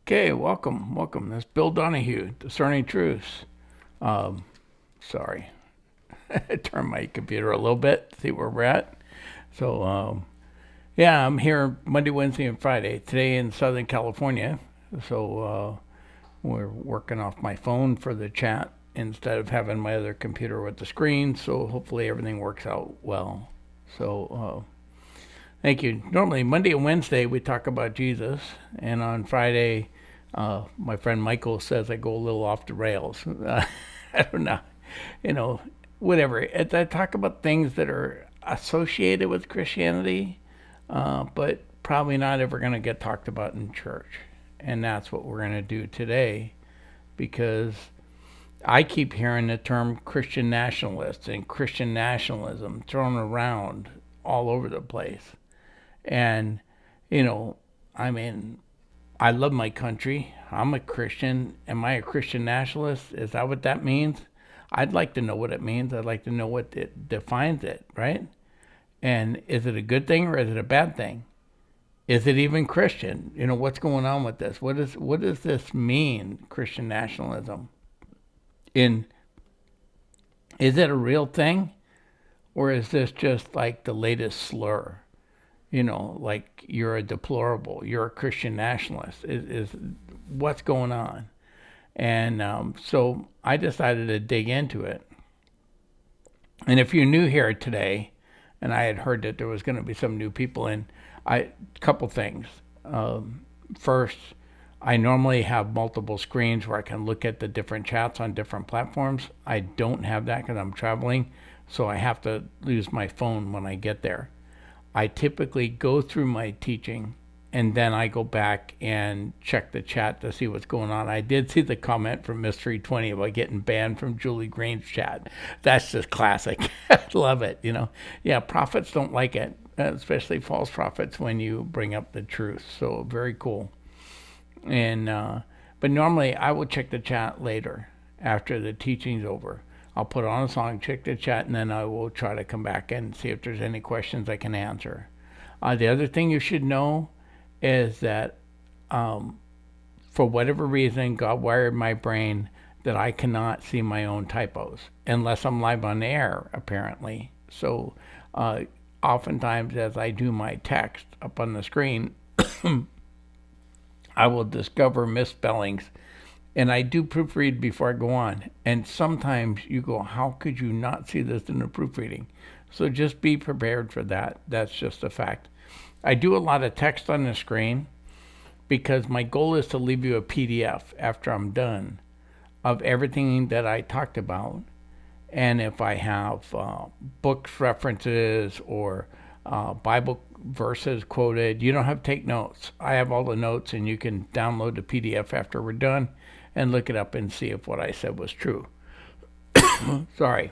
Okay, welcome. That's Bill Donahue, Discerning Truths. Um, Sorry, I turned my computer a little bit, see where we're at. So, I'm here Monday, Wednesday, and Friday. Today in Southern California. So, we're working off my phone for the chat instead of having my other computer with the screen. So, hopefully, everything works out well. Thank you. Normally, Monday and Wednesday, we talk about Jesus. And on Friday, my friend Michael says I go a little off the rails. I don't know. You know, whatever. I talk about things that are associated with Christianity, but probably not ever going to get talked about in church. And that's what we're going to do today because I keep hearing the term Christian nationalists and Christian nationalism thrown around all over the place. And, you know, I mean, I love my country. I'm a Christian. Am I a Christian nationalist? Is that what that means? I'd like to know what it means. I'd like to know what it defines it, right? And is it a good thing or is it a bad thing? Is it even Christian? What's going on with this? What does this mean, Christian nationalism? In Is it a real thing? Or is this just like the latest slur? Like you're a deplorable, you're a Christian nationalist. Is what's going on? And so I decided to dig into it. And if you're new here today, and I had heard that there was going to be some new people in, couple things. First, I normally have multiple screens where I can look at the different chats on different platforms. I don't have that because I'm traveling, so I have to use my phone when I get there. I typically go through my teaching and then I go back and check the chat to see what's going on. I did see the comment from Mystery 20 about getting banned from Julie Green's chat. That's just classic. I love it, Yeah, prophets don't like it, especially false prophets when you bring up the truth. So very cool. And but normally I will check the chat later after the teaching's over. I'll put on a song, check the chat, and then I will try to come back and see if there's any questions I can answer. The other thing you should know is that for whatever reason, God wired my brain that I cannot see my own typos unless I'm live on the air, apparently. So oftentimes as I do my text up on the screen, I will discover misspellings. And I do proofread before I go on. And sometimes you go, how could you not see this in the proofreading? So just be prepared for that. That's just a fact. I do a lot of text on the screen because my goal is to leave you a PDF after I'm done of everything that I talked about. And if I have books references or Bible verses quoted, you don't have to take notes. I have all the notes and you can download the PDF after we're done and look it up and see if what I said was true. Sorry.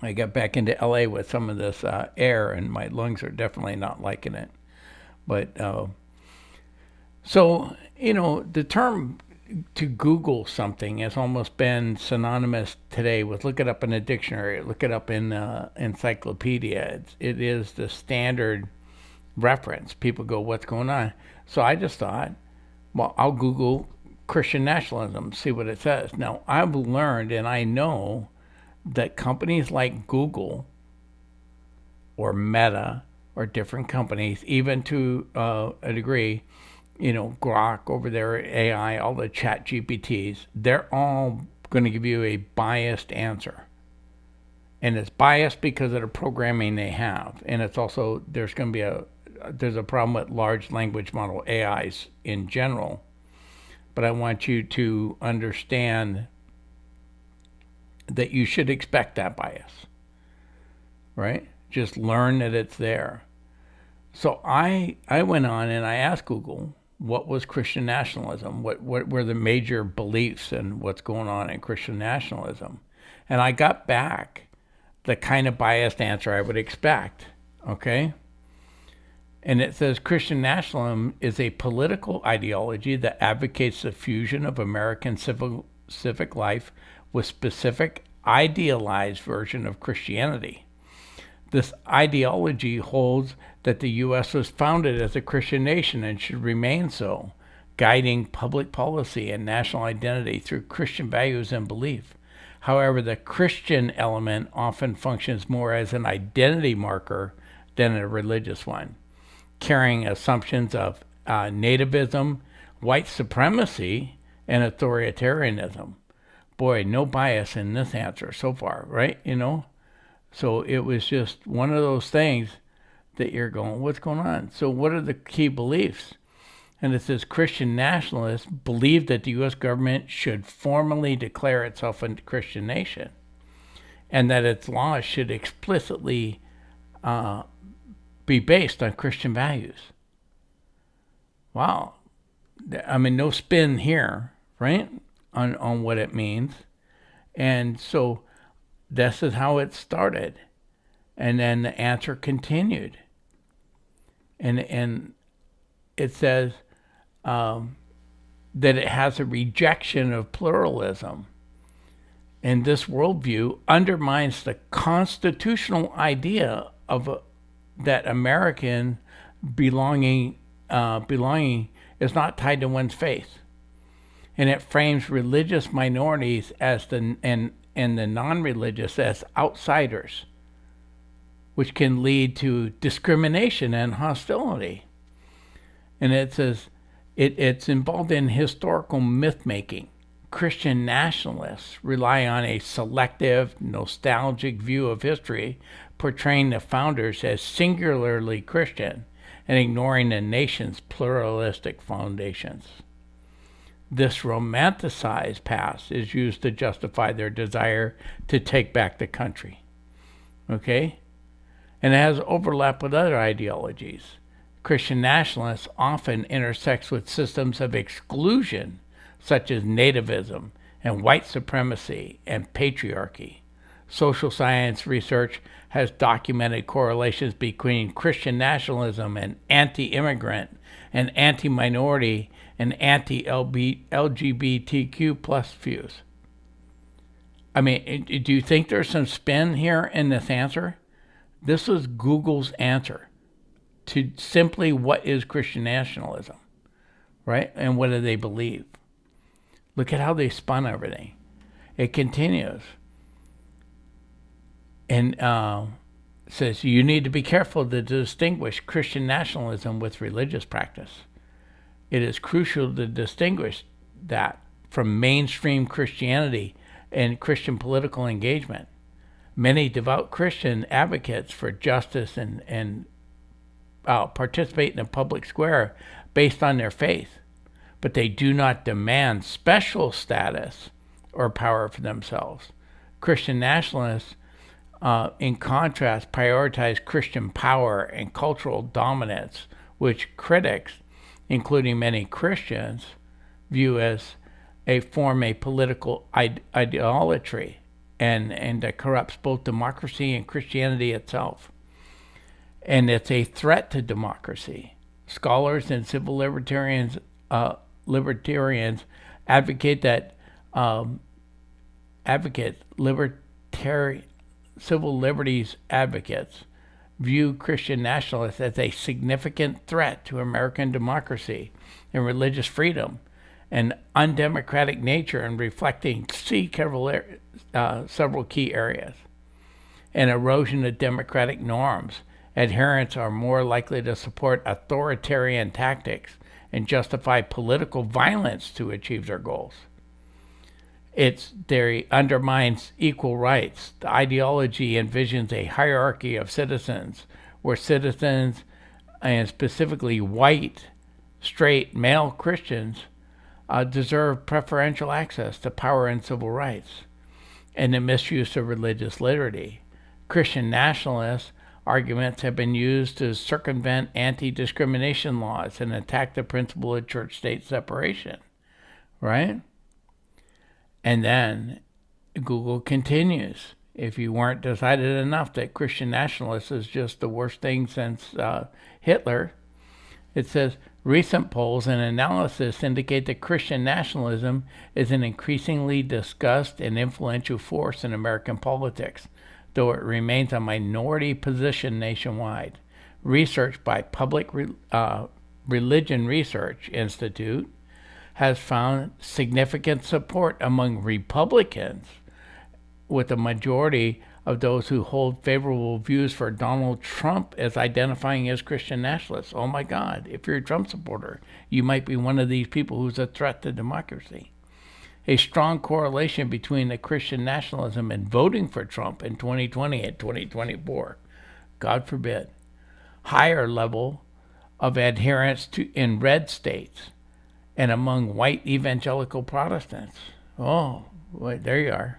I got back into LA with some of this air and my lungs are definitely not liking it. But the term to Google something has almost been synonymous today with look it up in a dictionary, look it up in encyclopedia. It is the standard reference. People go, what's going on? So I just thought, well, I'll Google Christian nationalism, see what it says. Now, I've learned and I know that companies like Google or Meta or different companies, even to a degree, Grok over there, AI, all the chat GPTs, they're all going to give you a biased answer. And it's biased because of the programming they have. And it's also, there's a problem with large language model AIs in general. But I want you to understand that you should expect that bias, right? Just learn that it's there. So I went on and I asked Google, what was Christian nationalism? What were the major beliefs and what's going on in Christian nationalism? And I got back the kind of biased answer I would expect, okay? And it says Christian nationalism is a political ideology that advocates the fusion of American civic life with specific idealized version of Christianity. This ideology holds that the U.S. was founded as a Christian nation and should remain so. guiding public policy and national identity through Christian values and belief. However, the Christian element often functions more as an identity marker than a religious one, carrying assumptions of nativism, white supremacy, and authoritarianism. Boy, no bias in this answer so far, right? So it was just one of those things that you're going, what's going on? So what are the key beliefs? And it says Christian nationalists believe that the U.S. government should formally declare itself a Christian nation, and that its laws should explicitly be based on Christian values. Wow. I mean, no spin here, right, on what it means. And so this is how it started. And then the answer continued. And it says that it has a rejection of pluralism. And this worldview undermines the constitutional idea of that American belonging is not tied to one's faith. And it frames religious minorities as and the non-religious as outsiders, which can lead to discrimination and hostility. And it says it's involved in historical myth-making. Christian nationalists rely on a selective, nostalgic view of history, portraying the founders as singularly Christian and ignoring the nation's pluralistic foundations. This romanticized past is used to justify their desire to take back the country. Okay? And it has overlap with other ideologies. Christian nationalists often intersects with systems of exclusion, such as nativism and white supremacy and patriarchy. Social science research has documented correlations between Christian nationalism and anti-immigrant and anti-minority and anti-LGBTQ plus views. I mean, do you think there's some spin here in this answer? This was Google's answer to simply what is Christian nationalism, right? And what do they believe? Look at how they spun everything. It continues. And says you need to be careful to distinguish Christian nationalism with religious practice. It is crucial to distinguish that from mainstream Christianity and Christian political engagement. Many devout Christian advocates for justice and participate in the public square based on their faith, but they do not demand special status or power for themselves. Christian nationalists, in contrast, prioritize Christian power and cultural dominance, which critics, including many Christians, view as a political idolatry and that corrupts both democracy and Christianity itself. And it's a threat to democracy. Scholars and civil libertarians advocate that civil liberties advocates view Christian nationalists as a significant threat to American democracy and religious freedom, and undemocratic nature, and reflecting several key areas. An erosion of democratic norms. Adherents are more likely to support authoritarian tactics and justify political violence to achieve their goals. There undermines equal rights. The ideology envisions a hierarchy of citizens, where citizens, and specifically white, straight, male Christians, deserve preferential access to power and civil rights, and the misuse of religious liberty. Christian nationalist arguments have been used to circumvent anti-discrimination laws and attack the principle of church-state separation, right? And then Google continues. If you weren't decided enough that Christian nationalist is just the worst thing since Hitler, it says, recent polls and analysis indicate that Christian nationalism is an increasingly discussed and influential force in American politics, though it remains a minority position nationwide. Research by Public Religion Research Institute has found significant support among Republicans, with a majority of those who hold favorable views for Donald Trump as identifying as Christian nationalists. Oh my God, if you're a Trump supporter, you might be one of these people who's a threat to democracy. A strong correlation between the Christian nationalism and voting for Trump in 2020 and 2024. God forbid. Higher level of adherence to in red states and among white evangelical Protestants. Oh, wait, there you are.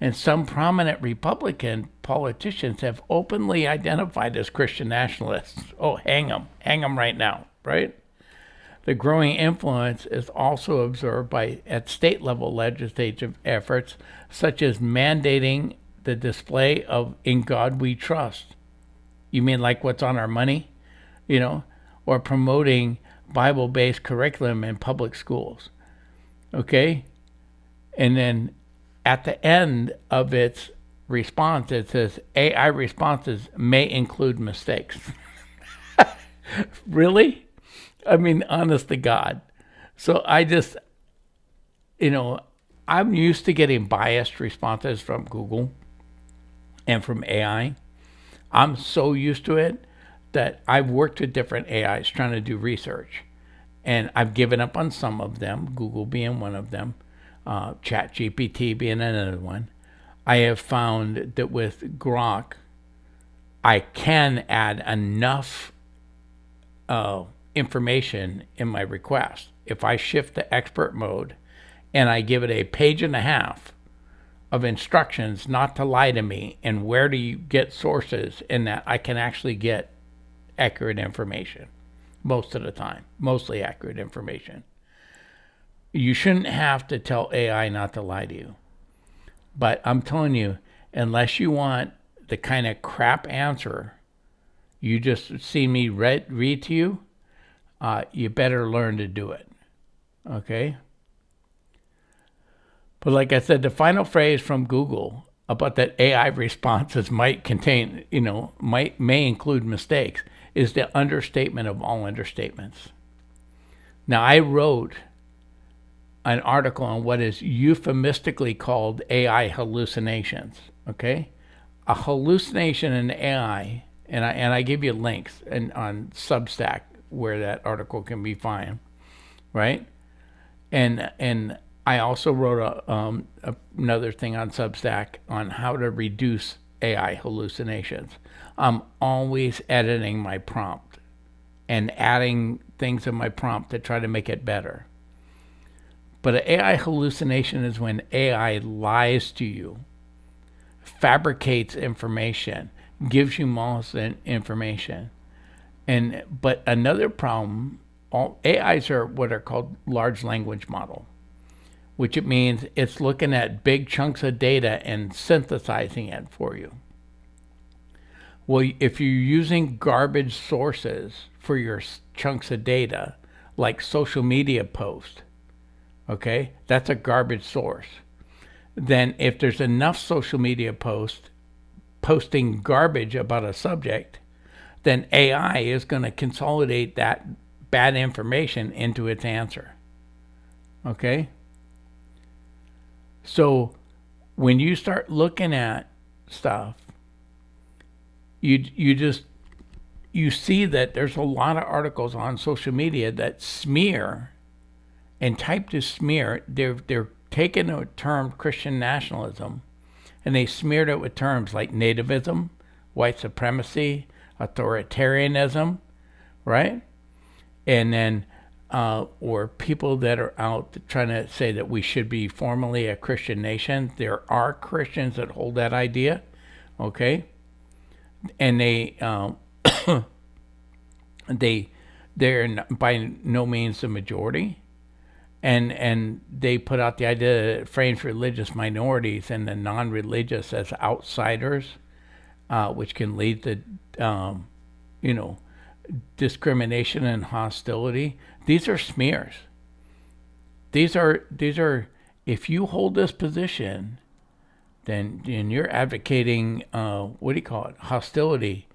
And some prominent Republican politicians have openly identified as Christian nationalists. Oh, hang them right now, right? The growing influence is also observed at state level legislative efforts, such as mandating the display of "In God We Trust." You mean like what's on our money? Or promoting Bible-based curriculum in public schools. Okay? And then at the end of its response, it says AI responses may include mistakes. Really? I mean, honest to God. So I'm used to getting biased responses from Google and from AI. I'm so used to it that I've worked with different AIs trying to do research. And I've given up on some of them, Google being one of them, ChatGPT being another one. I have found that with Grok, I can add enough information in my request. If I shift to expert mode and I give it a page and a half of instructions not to lie to me and where do you get sources, and that I can actually get accurate information most of the time, mostly accurate information. You shouldn't have to tell AI not to lie to you. But I'm telling you, unless you want the kind of crap answer you just see me read to you, you better learn to do it. Okay? But like I said, the final phrase from Google about that AI responses might contain, may include mistakes is the understatement of all understatements. Now, I wrote an article on what is euphemistically called AI hallucinations. Okay? A hallucination in AI, and I give you links on Substack where that article can be found, right? And I also wrote another thing on Substack on how to reduce AI hallucinations. I'm always editing my prompt and adding things in my prompt to try to make it better. But an AI hallucination is when AI lies to you, fabricates information, gives you false information. But another problem, all AIs are what are called large language model, which it means it's looking at big chunks of data and synthesizing it for you. Well, if you're using garbage sources for your chunks of data, like social media posts, okay, that's a garbage source. Then if there's enough social media posts posting garbage about a subject, then AI is going to consolidate that bad information into its answer. Okay? So when you start looking at stuff, you see that there's a lot of articles on social media that smear and type to smear. They're taking a term Christian nationalism and they smeared it with terms like nativism, white supremacy, authoritarianism, right? And then or people that are out trying to say that we should be formally a Christian nation. There are Christians that hold that idea, okay? And they're by no means the majority. And they put out the idea that it frames religious minorities and the non-religious as outsiders, which can lead to, discrimination and hostility. These are smears. These are. If you hold this position, then you're advocating hostility,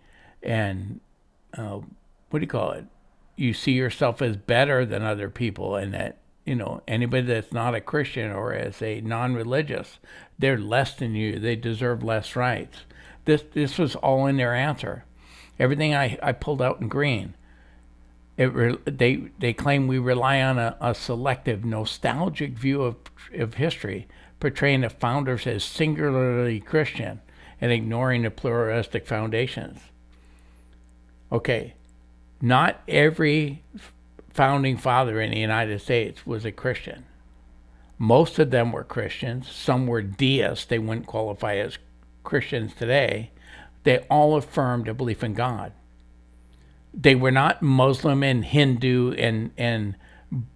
and you see yourself as better than other people, and that anybody that's not a Christian or as a non-religious, they're less than you. They deserve less rights. This was all in their answer. Everything I pulled out in green. They claim we rely on a selective, nostalgic view of history, portraying the founders as singularly Christian and ignoring the pluralistic foundations. Okay, not every founding father in the United States was a Christian. Most of them were Christians. Some were deists. They wouldn't qualify as Christians today. They all affirmed a belief in God. They were not Muslim and Hindu and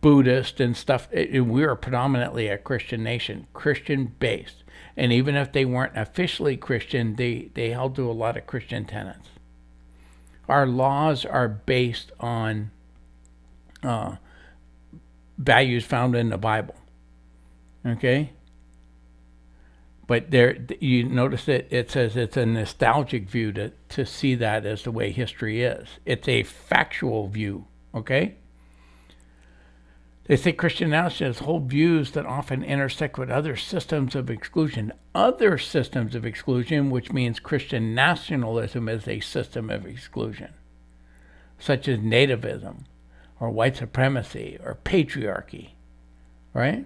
Buddhist and stuff. We were predominantly a Christian nation, Christian-based. And even if they weren't officially Christian, they held to a lot of Christian tenets. Our laws are based on values found in the Bible. Okay? But there, you notice it says it's a nostalgic view to see that as the way history is. It's a factual view, okay? They say Christian nationalists hold views that often intersect with other systems of exclusion. Other systems of exclusion, which means Christian nationalism is a system of exclusion, such as nativism or white supremacy or patriarchy, right?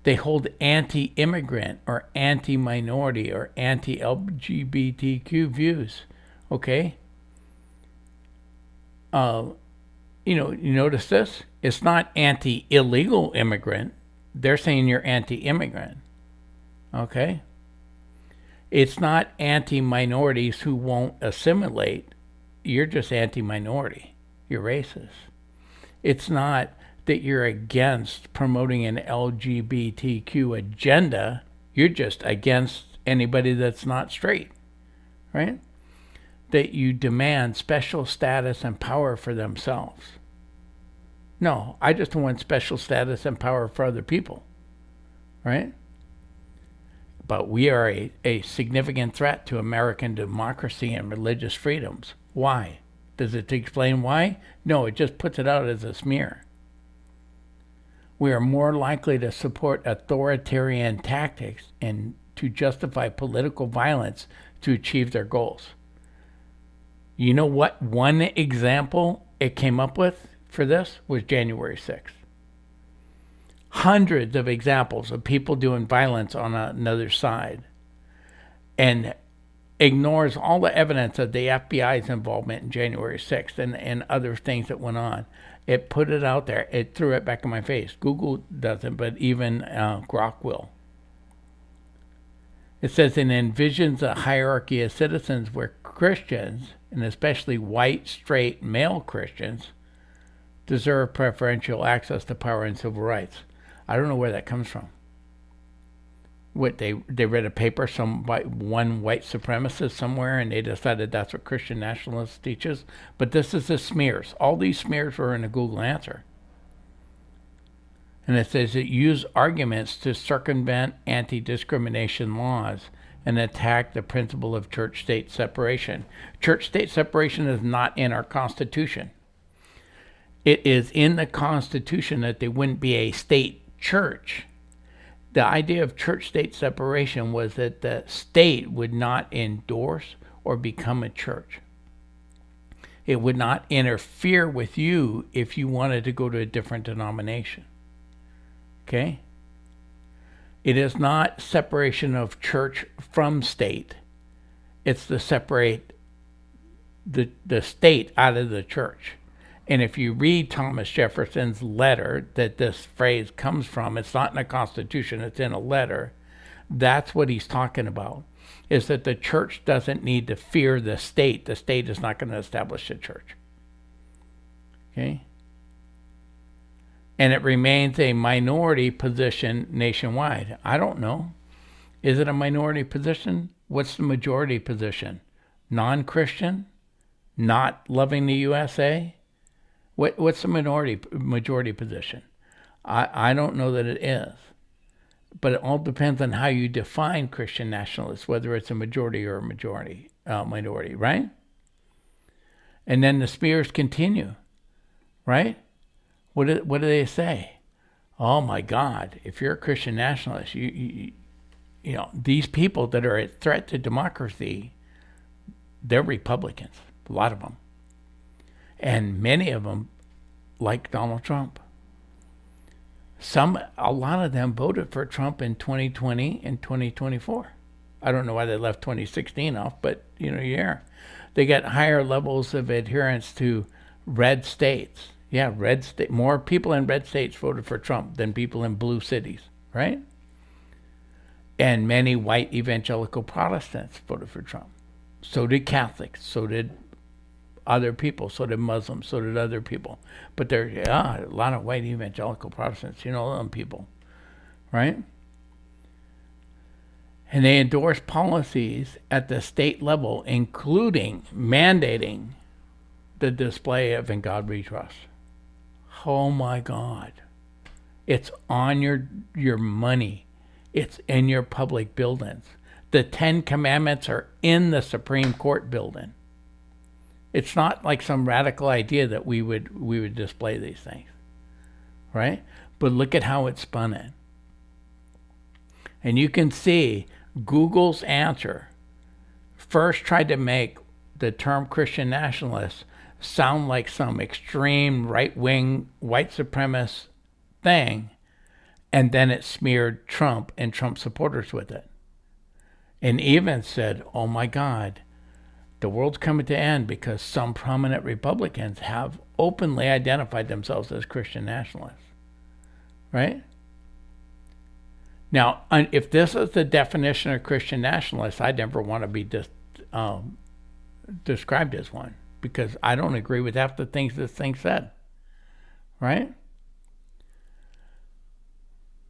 They hold anti-immigrant or anti-minority or anti-LGBTQ views, okay? You notice this? It's not anti-illegal immigrant. They're saying you're anti-immigrant, okay? It's not anti-minorities who won't assimilate. You're just anti-minority. You're racist. It's not that you're against promoting an LGBTQ agenda. You're just against anybody that's not straight, right? That you demand special status and power for themselves. No, I just want special status and power for other people, right? But we are a significant threat to American democracy and religious freedoms. Why? Does it explain why? No, it just puts it out as a smear. We are more likely to support authoritarian tactics and to justify political violence to achieve their goals. You know what one example it came up with for this was January 6th. Hundreds of examples of people doing violence on another side, and ignores all the evidence of the FBI's involvement in January 6th and other things that went on. It put it out there. It threw it back in my face. Google doesn't, but even Grok will. It says it envisions a hierarchy of citizens where Christians, and especially white, straight, male Christians, deserve preferential access to power and civil rights. I don't know where that comes from. What, they read a paper, one white supremacist somewhere, and they decided that's what Christian nationalists teaches. But this is the smears. All these smears were in a Google answer. And it says it used arguments to circumvent anti-discrimination laws and attack the principle of church-state separation. Church-state separation is not in our Constitution. It is in the Constitution that there wouldn't be a state church. The idea of church-state separation was that the state would not endorse or become a church. It would not interfere with you if you wanted to go to a different denomination. Okay? It is not separation of church from state. It's to separate the state out of the church. And if you read Thomas Jefferson's letter that this phrase comes from, it's not in the Constitution, it's in a letter. That's what he's talking about, is that the church doesn't need to fear the state. The state is not going to establish a church. Okay? And it remains a minority position nationwide. I don't know. Is it a minority position? What's the majority position? Non-Christian? Not loving the USA? What's the majority position? I don't know that it is. But it all depends on how you define Christian nationalists, whether it's a majority or a minority, right? And then the smears continue, right? What do they say? Oh my God! If you're a Christian nationalist, you know these people that are a threat to democracy, they're Republicans. A lot of them, and many of them like Donald Trump. A lot of them voted for Trump in 2020 and 2024. I don't know why they left 2016 off, but yeah, they got higher levels of adherence to red states. Yeah, red state. More people in red states voted for Trump than people in blue cities, right? And many white evangelical Protestants voted for Trump. So did Catholics. So did other people. So did Muslims. So did other people. But there's a lot of white evangelical Protestants. Them people, right? And they endorse policies at the state level, including mandating the display of "In God We Trust." Oh my God. It's on your money. It's in your public buildings. The 10 Commandments are in the Supreme Court building. It's not like some radical idea that we would display these things, right? But look at how it's spun in. And you can see Google's answer first tried to make the term Christian nationalist sound like some extreme right-wing white supremacist thing, and then it smeared Trump and Trump supporters with it. And even said, oh my God, the world's coming to end because some prominent Republicans have openly identified themselves as Christian nationalists, right? Now, if this is the definition of Christian nationalist, I never want to be described as one, because I don't agree with half the things this thing said, right?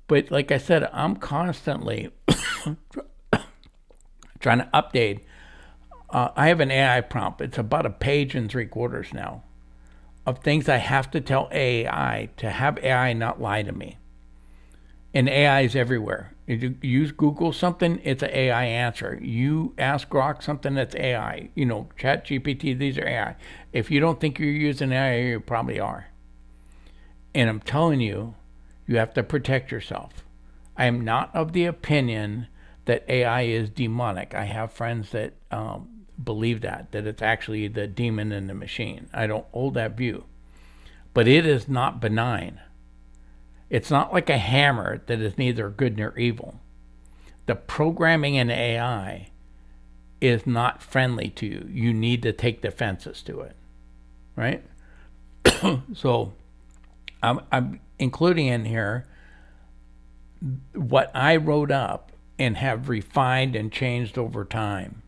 But like I said, I'm constantly trying to update. I have an AI prompt. It's about 1.75 pages now of things I have to tell AI to have AI not lie to me. And AI is everywhere. If you use Google something, it's an AI answer. You ask Grok something, that's AI. Chat GPT, these are AI. If you don't think you're using AI, you probably are. And I'm telling you, you have to protect yourself. I am not of the opinion that AI is demonic. I have friends that believe that it's actually the demon in the machine. I don't hold that view. But it is not benign. It's not like a hammer that is neither good nor evil. The programming in AI is not friendly to you. You need to take defenses to it, right? So I'm including in here what I wrote up and have refined and changed over time.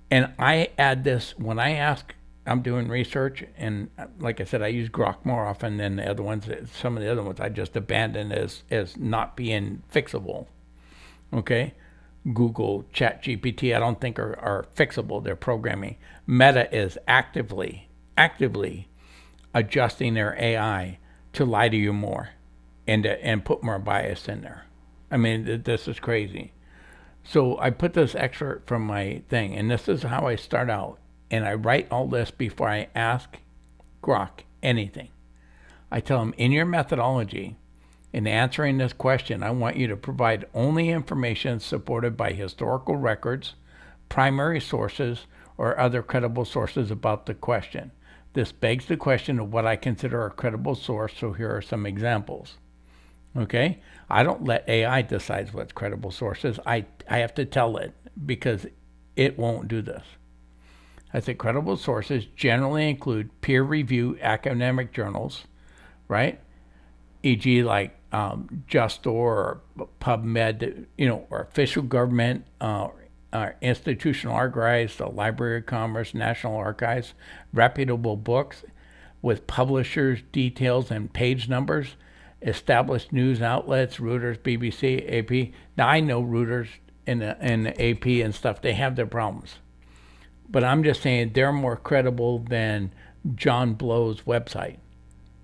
And I add this when I'm doing research, and like I said, I use Grok more often than the other ones. Some of the other ones I just abandon as not being fixable. Okay? Google, Chat GPT, I don't think are fixable. They're programming. Meta is actively adjusting their AI to lie to you more and put more bias in there. I mean, this is crazy. So I put this excerpt from my thing, and this is how I start out. And I write all this before I ask Grok anything. I tell him, in your methodology, in answering this question, I want you to provide only information supported by historical records, primary sources, or other credible sources about the question. This begs the question of what I consider a credible source, so here are some examples. Okay? I don't let AI decide what's credible sources. I have to tell it, because it won't do this. I say credible sources generally include peer-reviewed academic journals, right? E.g., like JustStore or PubMed, or official government, institutional archives, the Library of Commerce, National Archives, reputable books with publishers' details and page numbers, established news outlets, Reuters, BBC, AP. Now, I know Reuters and the AP and stuff, they have their problems. But I'm just saying they're more credible than John Blow's website.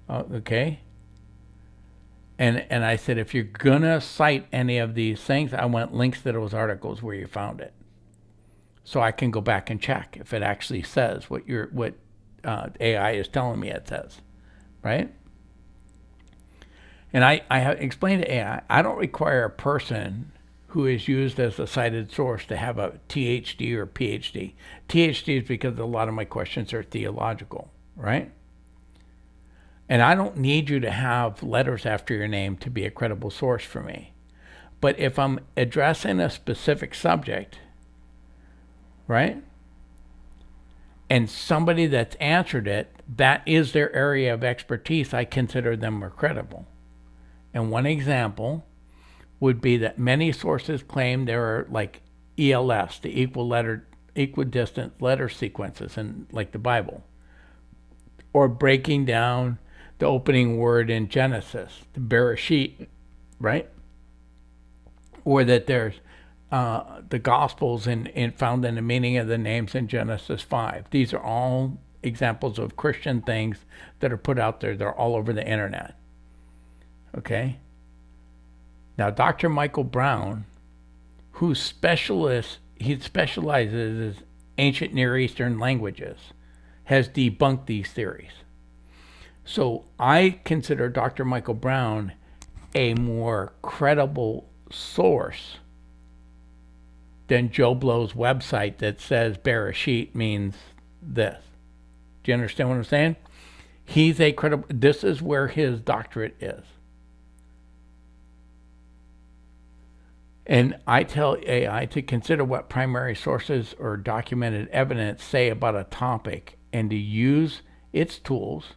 Okay? And I said, if you're going to cite any of these things, I want links to those articles where you found it. So I can go back and check if it actually says what AI is telling me it says. Right? And I have explained to AI, I don't require a person who is used as a cited source to have a THD or PhD. THD is because a lot of my questions are theological, right? And I don't need you to have letters after your name to be a credible source for me. But if I'm addressing a specific subject, right? And somebody that's answered it, that is their area of expertise, I consider them more credible. And one example would be that many sources claim there are like ELS, the equidistant letter sequences in like the Bible, or breaking down the opening word in Genesis, the Bereshit, right? Or that there's the Gospels found in the meaning of the names in Genesis 5. These are all examples of Christian things that are put out there. They're all over the internet. Okay? Now, Dr. Michael Brown, he specializes in ancient Near Eastern languages, has debunked these theories. So I consider Dr. Michael Brown a more credible source than Joe Blow's website that says Bereshit means this. Do you understand what I'm saying? He's a credible, this is where his doctorate is. And I tell AI to consider what primary sources or documented evidence say about a topic and to use its tools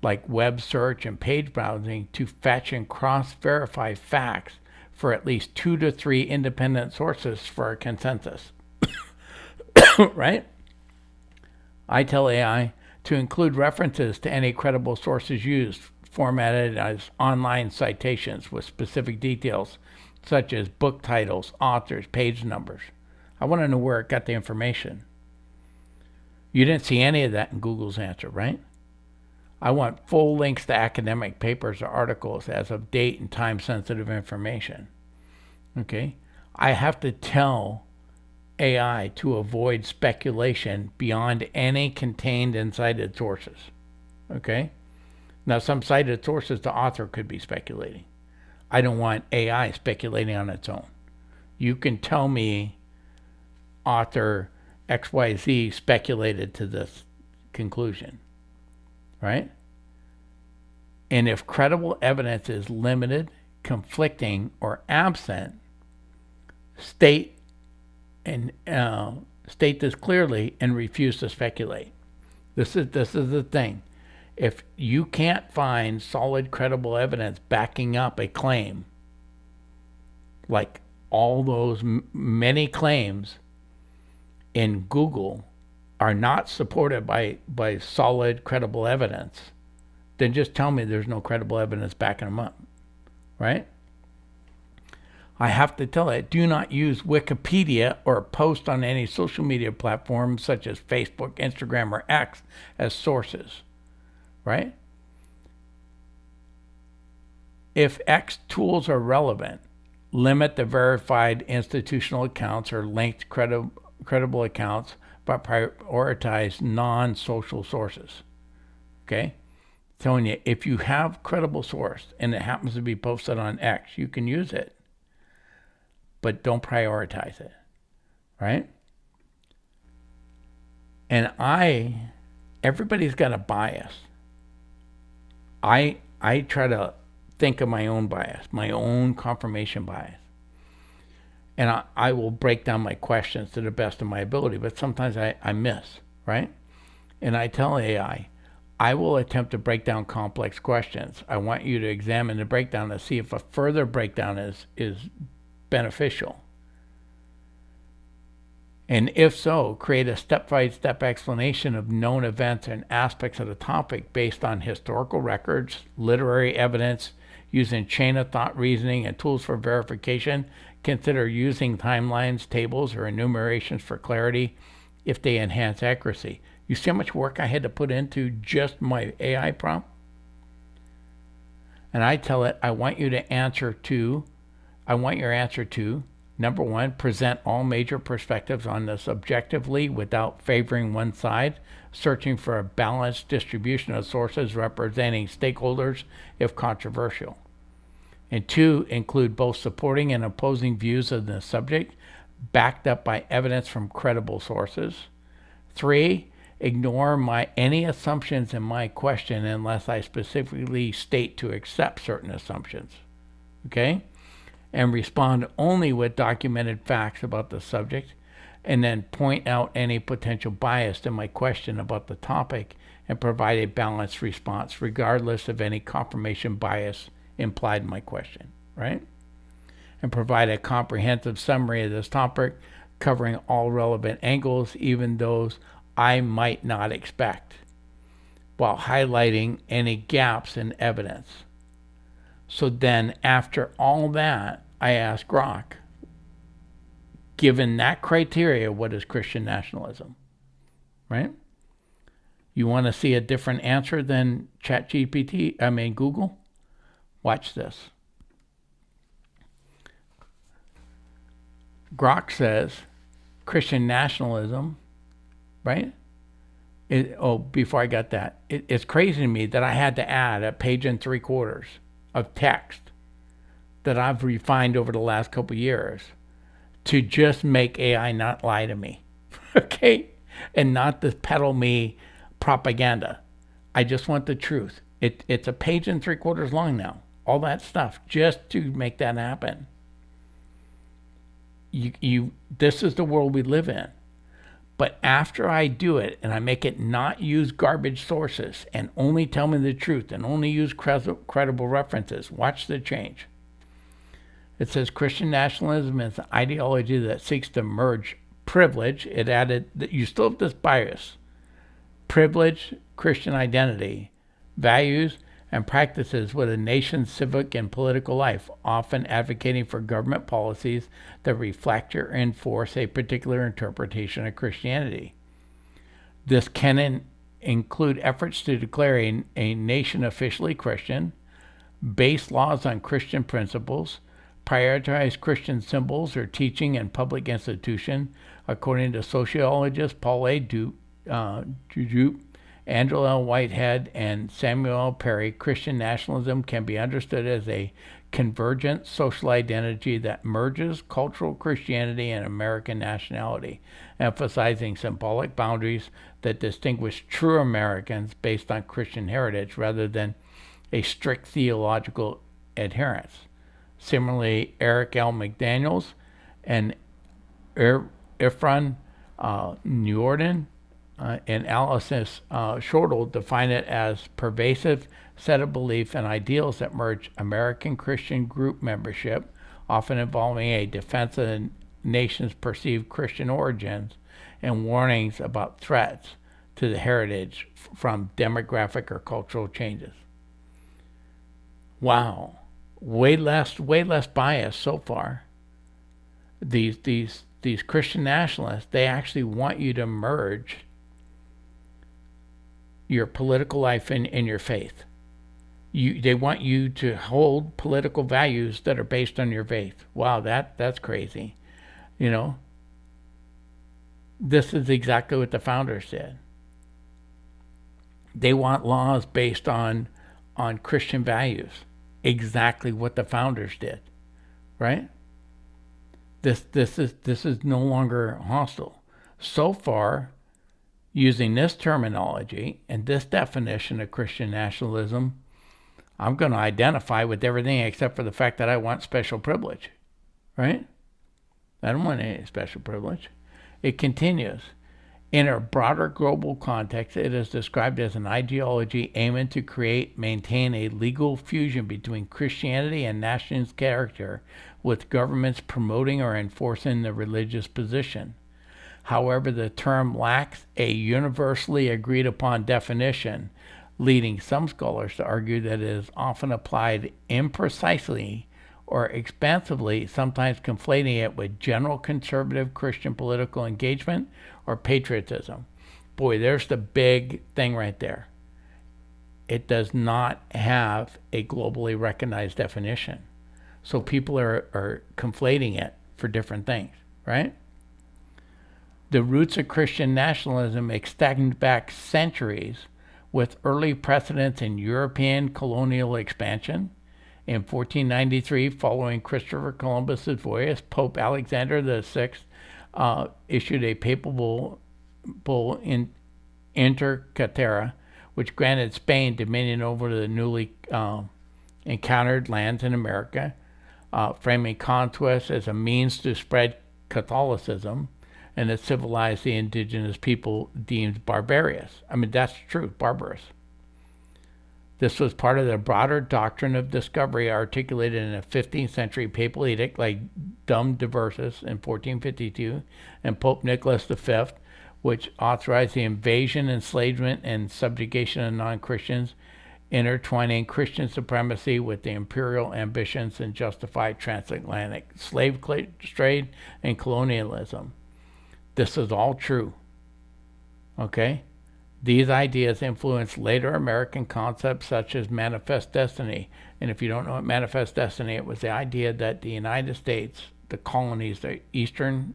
like web search and page browsing to fetch and cross-verify facts for at least 2 to 3 independent sources for a consensus. Right? I tell AI to include references to any credible sources used, formatted as online citations with specific details, such as book titles, authors, page numbers. I want to know where it got the information. You didn't see any of that in Google's answer, right? I want full links to academic papers or articles as of date and time-sensitive information. Okay? I have to tell AI to avoid speculation beyond any contained and cited sources. Okay? Now, some cited sources, the author could be speculating. I don't want AI speculating on its own. You can tell me author XYZ speculated to this conclusion. Right? And if credible evidence is limited, conflicting, or absent, state this clearly and refuse to speculate. This is the thing. If you can't find solid, credible evidence backing up a claim, like all those many claims in Google are not supported by solid, credible evidence, then just tell me there's no credible evidence backing them up, right? I have to tell it, do not use Wikipedia or post on any social media platforms such as Facebook, Instagram, or X as sources, right? If X tools are relevant, limit the verified institutional accounts or linked credible accounts, but prioritize non-social sources. Okay? Telling you, if you have credible source and it happens to be posted on X, you can use it, but don't prioritize it, right? And everybody's got a bias. I try to think of my own bias, my own confirmation bias. And I will break down my questions to the best of my ability, but sometimes I miss, right? And I tell AI, I will attempt to break down complex questions. I want you to examine the breakdown to see if a further breakdown is beneficial. And if so, create a step-by-step explanation of known events and aspects of the topic based on historical records, literary evidence, using chain of thought reasoning and tools for verification. Consider using timelines, tables, or enumerations for clarity if they enhance accuracy. You see how much work I had to put into just my AI prompt? And I tell it, I want your answer to Number one, present all major perspectives on this objectively without favoring one side, searching for a balanced distribution of sources representing stakeholders if controversial. And two, include both supporting and opposing views of the subject, backed up by evidence from credible sources. Three, ignore any assumptions in my question unless I specifically state to accept certain assumptions. Okay? And respond only with documented facts about the subject, and then point out any potential bias in my question about the topic and provide a balanced response regardless of any confirmation bias implied in my question, right? And provide a comprehensive summary of this topic covering all relevant angles, even those I might not expect, while highlighting any gaps in evidence. So then after all that, I ask Grok, given that criteria, what is Christian nationalism? Right? You want to see a different answer than Google? Watch this. Grok says Christian nationalism, right? Before I got that, it's crazy to me that I had to add a 1.75 pages of text that I've refined over the last couple of years to just make AI not lie to me, okay? And not to peddle me propaganda. I just want the truth. It's a 1.75 pages long now. All that stuff just to make that happen. This is the world we live in. But after I do it and I make it not use garbage sources and only tell me the truth and only use credible references, watch the change. It says Christian nationalism is an ideology that seeks to merge privilege. It added that you still have this bias. Privilege, Christian identity, values, and practices with a nation's civic and political life, often advocating for government policies that reflect or enforce a particular interpretation of Christianity. This can include efforts to declare a nation officially Christian, base laws on Christian principles, prioritize Christian symbols or teaching in public institution. According to sociologists Paul A. Jujup, Andrew L. Whitehead, and Samuel L. Perry, Christian nationalism can be understood as a convergent social identity that merges cultural Christianity and American nationality, emphasizing symbolic boundaries that distinguish true Americans based on Christian heritage rather than a strict theological adherence. Similarly, Eric L. McDaniels and Ifran Neworden and Alice Shortle define it as pervasive set of beliefs and ideals that merge American Christian group membership, often involving a defense of the nation's perceived Christian origins, and warnings about threats to the heritage from demographic or cultural changes. Wow, way less bias so far. These Christian nationalists, they actually want you to merge your political life and your faith. They want you to hold political values that are based on your faith. Wow, that's crazy. You know, this is exactly what the founders did. They want laws based on Christian values. Exactly what the founders did, right? This is no longer hostile. So far, using this terminology and this definition of Christian nationalism, I'm going to identify with everything except for the fact that I want special privilege, right? I don't want any special privilege. It continues. In a broader global context, it is described as an ideology aiming to maintain a legal fusion between Christianity and nationalist character, with governments promoting or enforcing the religious position. However, the term lacks a universally agreed upon definition, leading some scholars to argue that it is often applied imprecisely or expansively, sometimes conflating it with general conservative Christian political engagement or patriotism. Boy, there's the big thing right there. It does not have a globally recognized definition. So people are conflating it, for different things, right? The roots of Christian nationalism extend back centuries, with early precedents in European colonial expansion. In 1493, following Christopher Columbus's voyage, Pope Alexander VI issued a papal bull in Inter Caetera, which granted Spain dominion over the newly encountered lands in America, framing conquest as a means to spread Catholicism and to civilize the indigenous people deemed barbarous. I mean, that's true, barbarous. This was part of the broader doctrine of discovery articulated in a 15th century papal edict like Dum Diversas in 1452 and Pope Nicholas V, which authorized the invasion, enslavement, and subjugation of non-Christians, intertwining Christian supremacy with the imperial ambitions and justified transatlantic slave trade and colonialism. This is all true. Okay? These ideas influenced later American concepts such as manifest destiny. And if you don't know what manifest destiny, it was the idea that the United States, the colonies, the Eastern,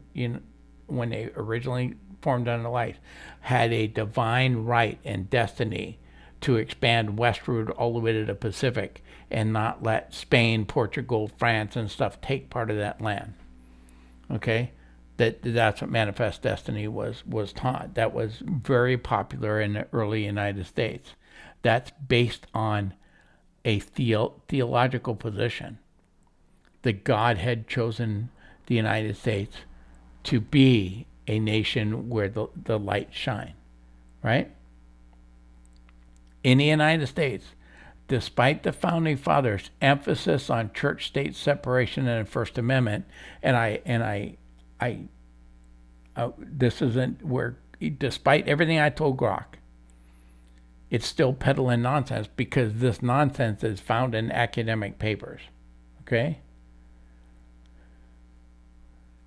when they originally formed under life, had a divine right and destiny to expand westward all the way to the Pacific and not let Spain, Portugal, France, and stuff take part of that land. Okay? That's what manifest destiny was taught. That was very popular in the early United States. That's based on a theological position that God had chosen the United States to be a nation where the light shine, right? In the United States, despite the Founding Fathers' emphasis on church-state separation and the First Amendment, this isn't where, despite everything I told Grok, it's still peddling nonsense because this nonsense is found in academic papers. Okay?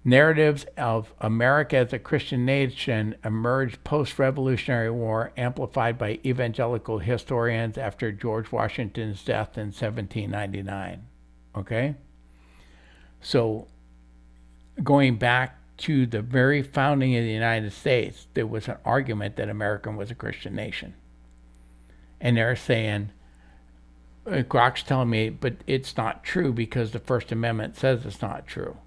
Narratives of America as a Christian nation emerged post-Revolutionary War, amplified by evangelical historians after George Washington's death in 1799. Okay? So, going back to the very founding of the United States, there was an argument that America was a Christian nation. And they're saying, Grok's telling me, but it's not true because the First Amendment says it's not true.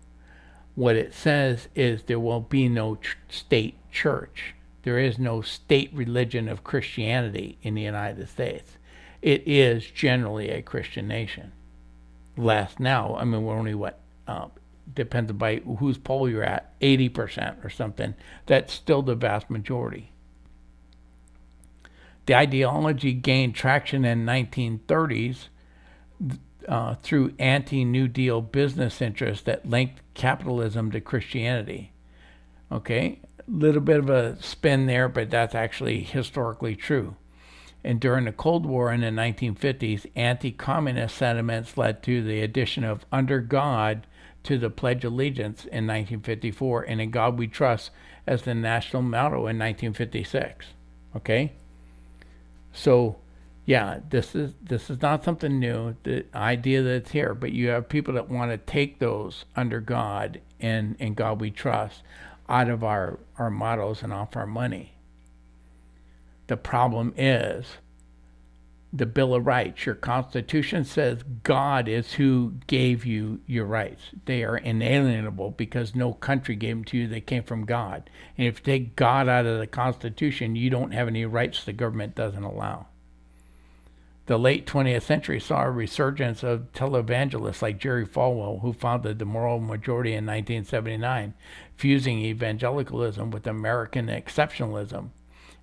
What it says is there will be no state church. There is no state religion of Christianity in the United States. It is generally a Christian nation. Less now, I mean, we're only depends by whose poll you're at, 80% or something. That's still the vast majority. The ideology gained traction in 1930s through anti-New Deal business interests that linked capitalism to Christianity. Okay, a little bit of a spin there, but that's actually historically true. And during the Cold War in the 1950s, anti-communist sentiments led to the addition of "Under God" to the Pledge of Allegiance in 1954, and "In God We Trust" as the national motto in 1956. Okay? So, yeah, this is not something new, the idea that it's here, but you have people that want to take those "Under God" and "In God We Trust" out of our mottos and off our money. The problem is the Bill of Rights. Your Constitution says God is who gave you your rights. They are inalienable because no country gave them to you. They came from God. And if you take God out of the Constitution, you don't have any rights the government doesn't allow. The late 20th century saw a resurgence of televangelists like Jerry Falwell, who founded the Moral Majority in 1979, fusing evangelicalism with American exceptionalism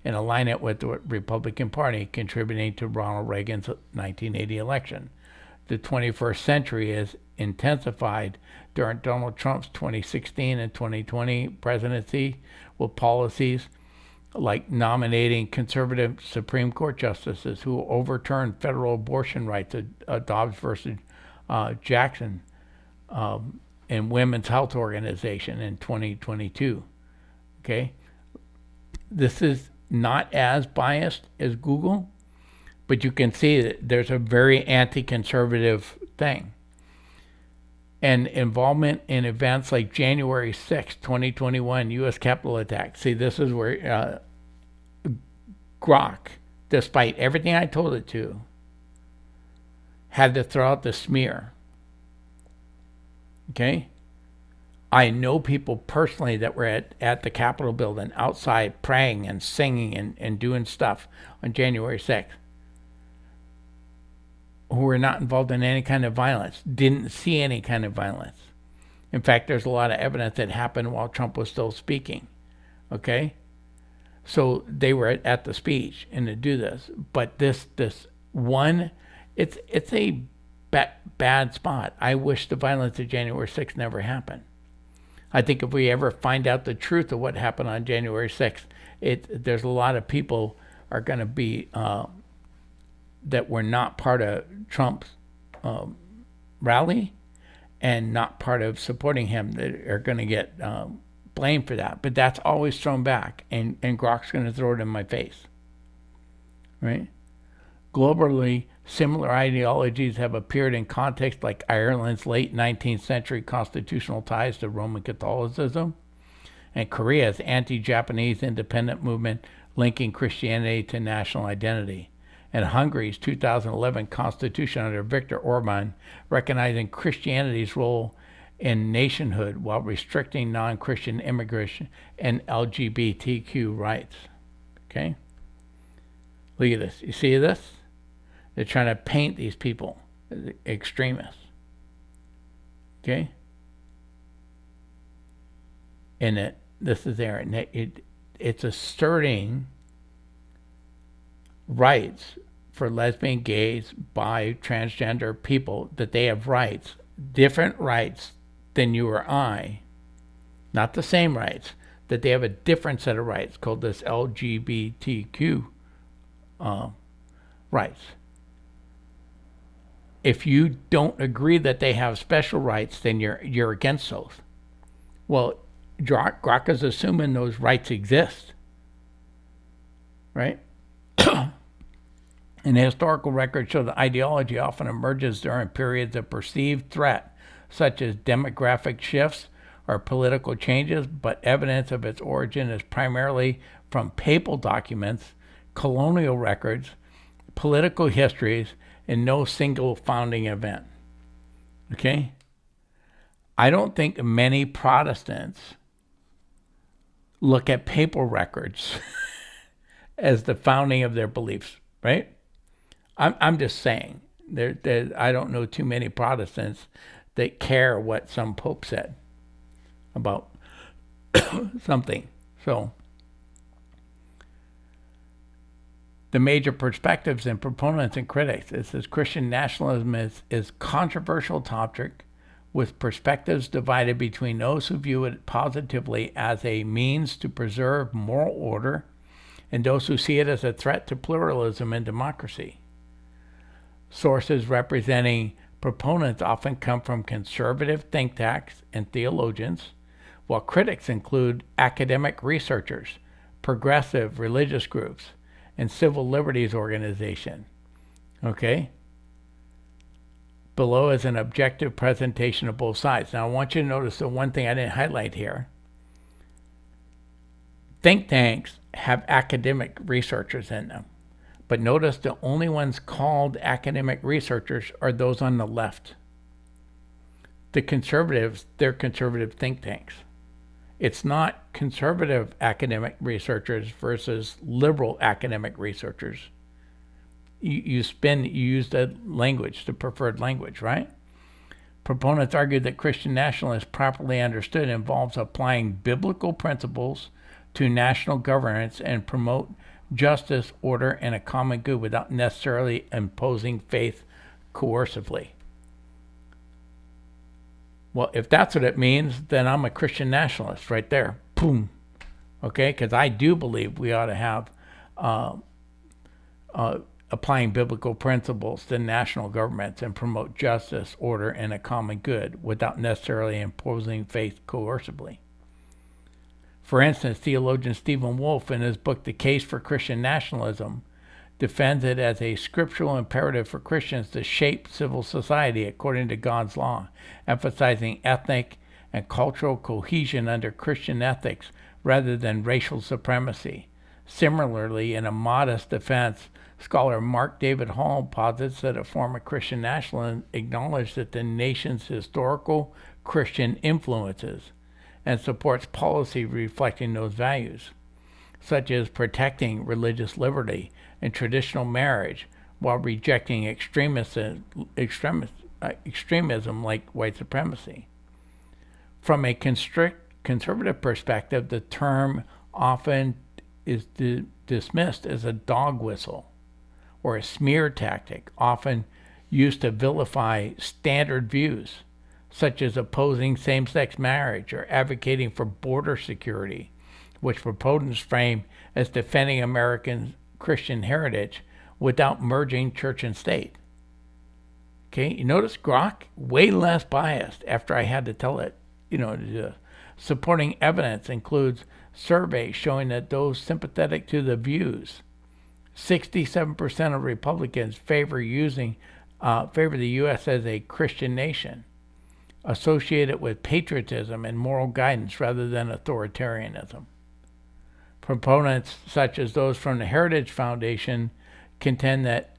and align it with the Republican Party, contributing to Ronald Reagan's 1980 election. The 21st century is intensified during Donald Trump's 2016 and 2020 presidency with policies like nominating conservative Supreme Court justices who overturned federal abortion rights, Dobbs versus Jackson, and Women's Health Organization in 2022. Okay? This is not as biased as Google, but you can see that there's a very anti-conservative thing. and involvement in events like January 6, 2021, U.S. Capitol attack. See, this is where Grok, despite everything I told it to, had to throw out the smear. Okay? I know people personally that were at the Capitol building outside praying and singing and doing stuff on January 6th who were not involved in any kind of violence, didn't see any kind of violence. In fact, there's a lot of evidence that happened while Trump was still speaking. Okay? So they were at the speech and to do this. But this one, it's a bad spot. I wish the violence of January 6th never happened. I think if we ever find out the truth of what happened on January 6th, there's a lot of people are going to be that were not part of Trump's rally and not part of supporting him that are going to get blamed for that. But that's always thrown back, and Grok's going to throw it in my face. Right? Globally, similar ideologies have appeared in contexts like Ireland's late 19th century constitutional ties to Roman Catholicism and Korea's anti-Japanese independent movement linking Christianity to national identity, and Hungary's 2011 constitution under Viktor Orban recognizing Christianity's role in nationhood while restricting non-Christian immigration and LGBTQ rights. Okay? Look at this. You see this? They're trying to paint these people as extremists. Okay? And this is there. And it's asserting rights for lesbian, gays, bi, transgender people, that they have rights, different rights than you or I, not the same rights, that they have a different set of rights called this LGBTQ rights. If you don't agree that they have special rights, then you're against those. Well, Grok is assuming those rights exist, right? And historical records show that ideology often emerges during periods of perceived threat, such as demographic shifts or political changes, but evidence of its origin is primarily from papal documents, colonial records, political histories, and no single founding event. Okay? I don't think many Protestants look at papal records as the founding of their beliefs, right? I'm just saying. I don't know too many Protestants that care what some pope said about something. So, the major perspectives and proponents and critics. It says Christian nationalism is controversial topic with perspectives divided between those who view it positively as a means to preserve moral order and those who see it as a threat to pluralism and democracy. Sources representing proponents often come from conservative think tanks and theologians, while critics include academic researchers, progressive religious groups, and civil liberties organization. Okay? Below is an objective presentation of both sides. Now I want you to notice the one thing I didn't highlight here. Think tanks have academic researchers in them. But notice the only ones called academic researchers are those on the left. The conservatives, they're conservative think tanks. It's not conservative academic researchers versus liberal academic researchers. You use the language, the preferred language, right? Proponents argue that Christian nationalism, properly understood, involves applying biblical principles to national governance and promote justice, order, and a common good without necessarily imposing faith coercively. Well, if that's what it means, then I'm a Christian nationalist right there. Boom. Okay? Because I do believe we ought to have applying biblical principles to national governments and promote justice, order, and a common good without necessarily imposing faith coercively. For instance, theologian Stephen Wolfe, in his book The Case for Christian Nationalism, defends it as a scriptural imperative for Christians to shape civil society according to God's law, emphasizing ethnic and cultural cohesion under Christian ethics rather than racial supremacy. Similarly, in a modest defense, scholar Mark David Hall posits that a form of Christian nationalism acknowledged that the nation's historical Christian influences and supports policy reflecting those values, such as protecting religious liberty and traditional marriage while rejecting extremism like white supremacy. From a conservative perspective, the term often is dismissed as a dog whistle or a smear tactic, often used to vilify standard views, such as opposing same-sex marriage or advocating for border security, which proponents frame as defending American Christian heritage without merging church and state. Okay, you notice Grok, way less biased after I had to tell it. Supporting evidence includes surveys showing that those sympathetic to the views, 67% of Republicans favor the U.S. as a Christian nation, associated with patriotism and moral guidance rather than authoritarianism. Proponents such as those from the Heritage Foundation contend that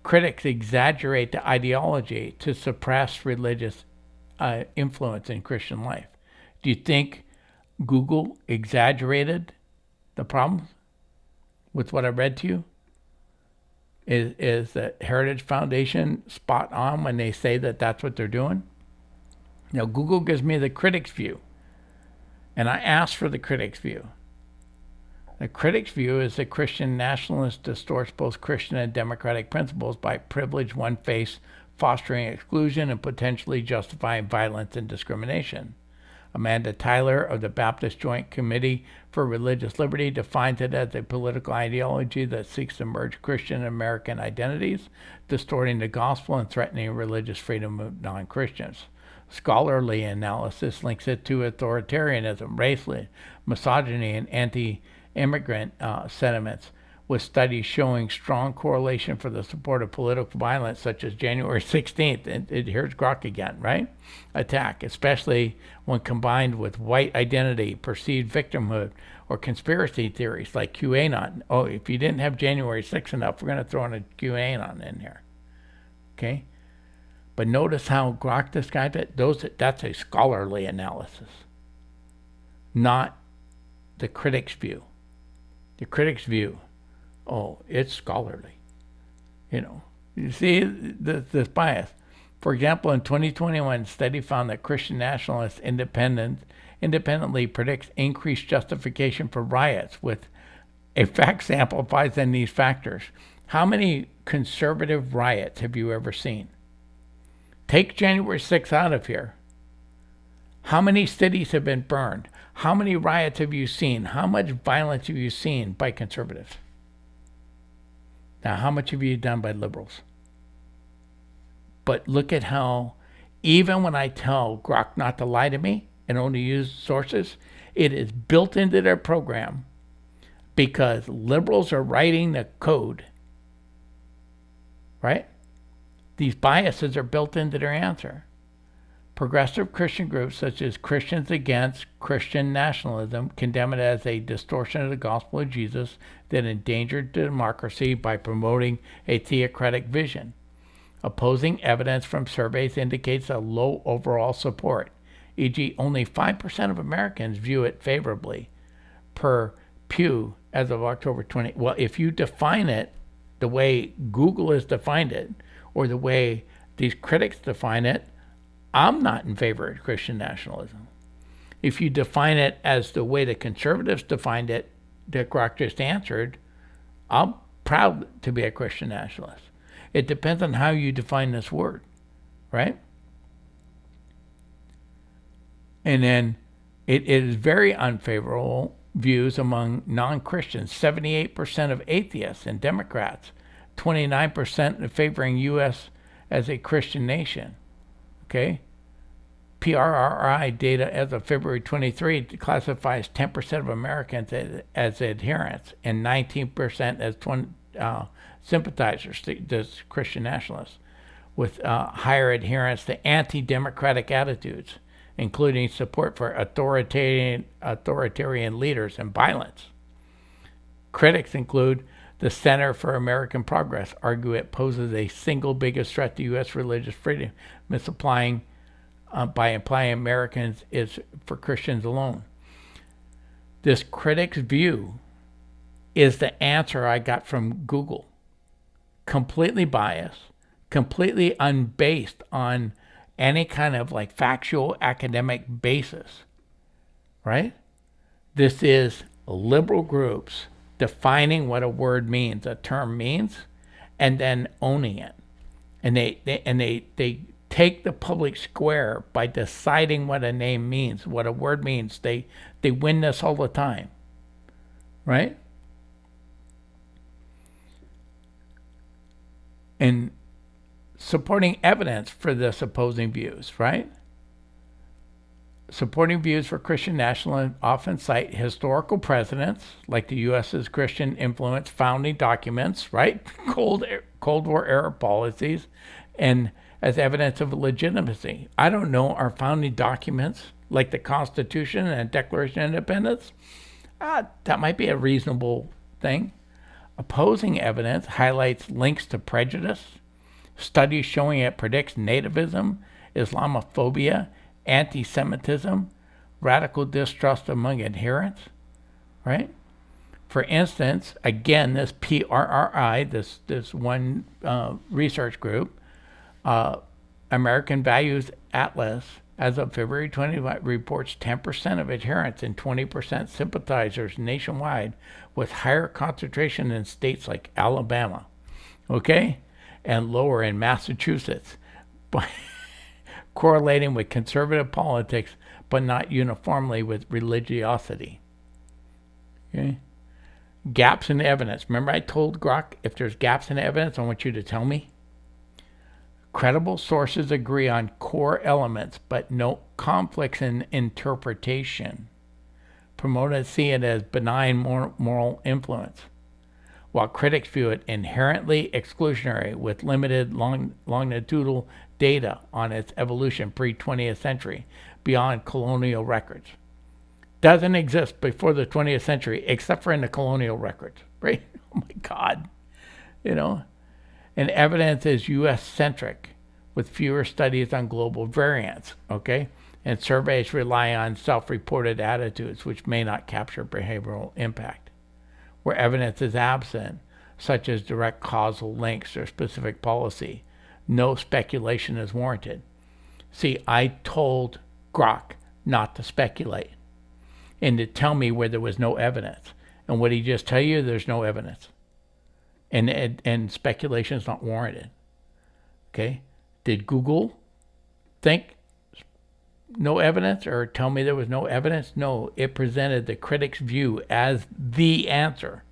critics exaggerate the ideology to suppress religious influence in Christian life. Do you think Google exaggerated the problems with what I read to you? Is the Heritage Foundation spot on when they say that that's what they're doing? Now, Google gives me the critic's view, and I asked for the critic's view. The critic's view is that Christian nationalists distorts both Christian and democratic principles by privilege one face, fostering exclusion and potentially justifying violence and discrimination. Amanda Tyler of the Baptist Joint Committee for Religious Liberty defines it as a political ideology that seeks to merge Christian and American identities, distorting the gospel and threatening religious freedom of non-Christians. Scholarly analysis links it to authoritarianism, racism, misogyny, and anti-immigrant sentiments, with studies showing strong correlation for the support of political violence, such as January 16th, and here's Grok again, right? Attack, especially when combined with white identity, perceived victimhood, or conspiracy theories like QAnon. Oh, if you didn't have January 6th enough, we're going to throw in a QAnon in here. Okay? But notice how Grok described it. That's a scholarly analysis, not the critic's view. The critic's view, oh, it's scholarly. You see this bias. For example, in 2021, a study found that Christian nationalists independently predicts increased justification for riots with a fact sample applies in these factors. How many conservative riots have you ever seen? Take January 6th out of here. How many cities have been burned? How many riots have you seen? How much violence have you seen by conservatives? Now, how much have you done by liberals? But look at how, even when I tell Grok not to lie to me and only use sources, it is built into their program because liberals are writing the code, right? These biases are built into their answer. Progressive Christian groups such as Christians Against Christian Nationalism condemn it as a distortion of the gospel of Jesus that endangered democracy by promoting a theocratic vision. Opposing evidence from surveys indicates a low overall support, e.g. only 5% of Americans view it favorably, per Pew as of October 20. Well, if you define it the way Google has defined it, or the way these critics define it, I'm not in favor of Christian nationalism. If you define it as the way the conservatives defined it, that Grok just answered, I'm proud to be a Christian nationalist. It depends on how you define this word, right? And then it is very unfavorable views among non-Christians. 78% of atheists and Democrats, 29% favoring U.S. as a Christian nation. Okay? PRRI data as of February 23 classifies 10% of Americans as adherents and 19% as sympathizers, this Christian nationalists, with higher adherence to anti-democratic attitudes, including support for authoritarian leaders and violence. Critics include the Center for American Progress argue it poses a single biggest threat to U.S. religious freedom, misapplying by implying Americans is for Christians alone. This critic's view is the answer I got from Google. Completely biased, completely unbased on any kind of like factual academic basis, right? This is liberal groups defining what a word means, a term means, and then owning it. And they take the public square by deciding what a name means, what a word means. They win this all the time, right? And supporting evidence for this opposing views, right? Supporting views for Christian nationalism often cite historical precedents, like the U.S.'s Christian influence founding documents, right? Cold War era policies, and as evidence of legitimacy. I don't know, our founding documents, like the Constitution and Declaration of Independence, that might be a reasonable thing. Opposing evidence highlights links to prejudice, studies showing it predicts nativism, Islamophobia, anti-Semitism, radical distrust among adherents, right? For instance, again, this PRRI, this one research group, American Values Atlas, as of February 25, reports 10% of adherents and 20% sympathizers nationwide, with higher concentration in states like Alabama, okay, and lower in Massachusetts, correlating with conservative politics, but not uniformly with religiosity. Okay? Gaps in evidence. Remember I told Grok, if there's gaps in evidence, I want you to tell me? Credible sources agree on core elements, but no conflicts in interpretation. Promoted see it as benign moral influence, while critics view it inherently exclusionary with limited longitudinal data on its evolution pre-20th century beyond colonial records. Doesn't exist before the 20th century except for in the colonial records, right? Oh my God. You know? And evidence is U.S.-centric with fewer studies on global variants, okay? And surveys rely on self-reported attitudes which may not capture behavioral impact. Where evidence is absent, such as direct causal links or specific policy, no speculation is warranted. See, I told Grok not to speculate and to tell me where there was no evidence. And what he just tell you, there's no evidence. And speculation is not warranted. Okay? Did Google think no evidence or tell me there was no evidence? No, it presented the critic's view as the answer,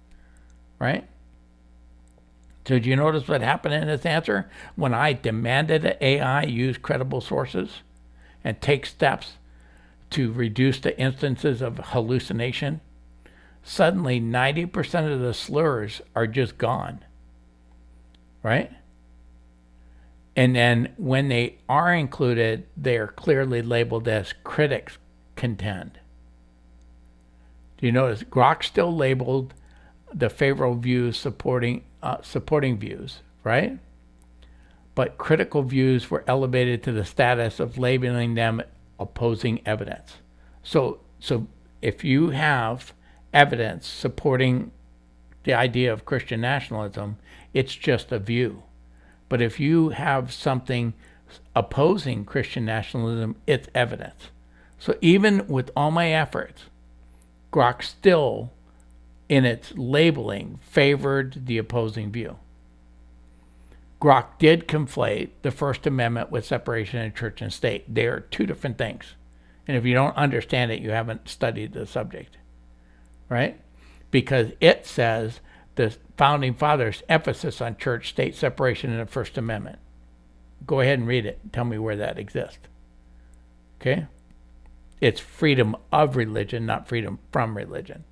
right? So did you notice what happened in this answer? When I demanded that AI use credible sources and take steps to reduce the instances of hallucination, suddenly 90% of the slurs are just gone, right? And then when they are included, they are clearly labeled as critics contend. Do you notice Grok still labeled the favorable views supporting views, right? But critical views were elevated to the status of labeling them opposing evidence. So if you have evidence supporting the idea of Christian nationalism, it's just a view. But if you have something opposing Christian nationalism, it's evidence. So even with all my efforts, Grok still, in its labeling, favored the opposing view. Grok did conflate the First Amendment with separation of church and state. They are two different things. And if you don't understand it, you haven't studied the subject, right? Because it says the Founding Fathers' emphasis on church-state separation in the First Amendment. Go ahead and read it. Tell me where that exists. Okay? It's freedom of religion, not freedom from religion.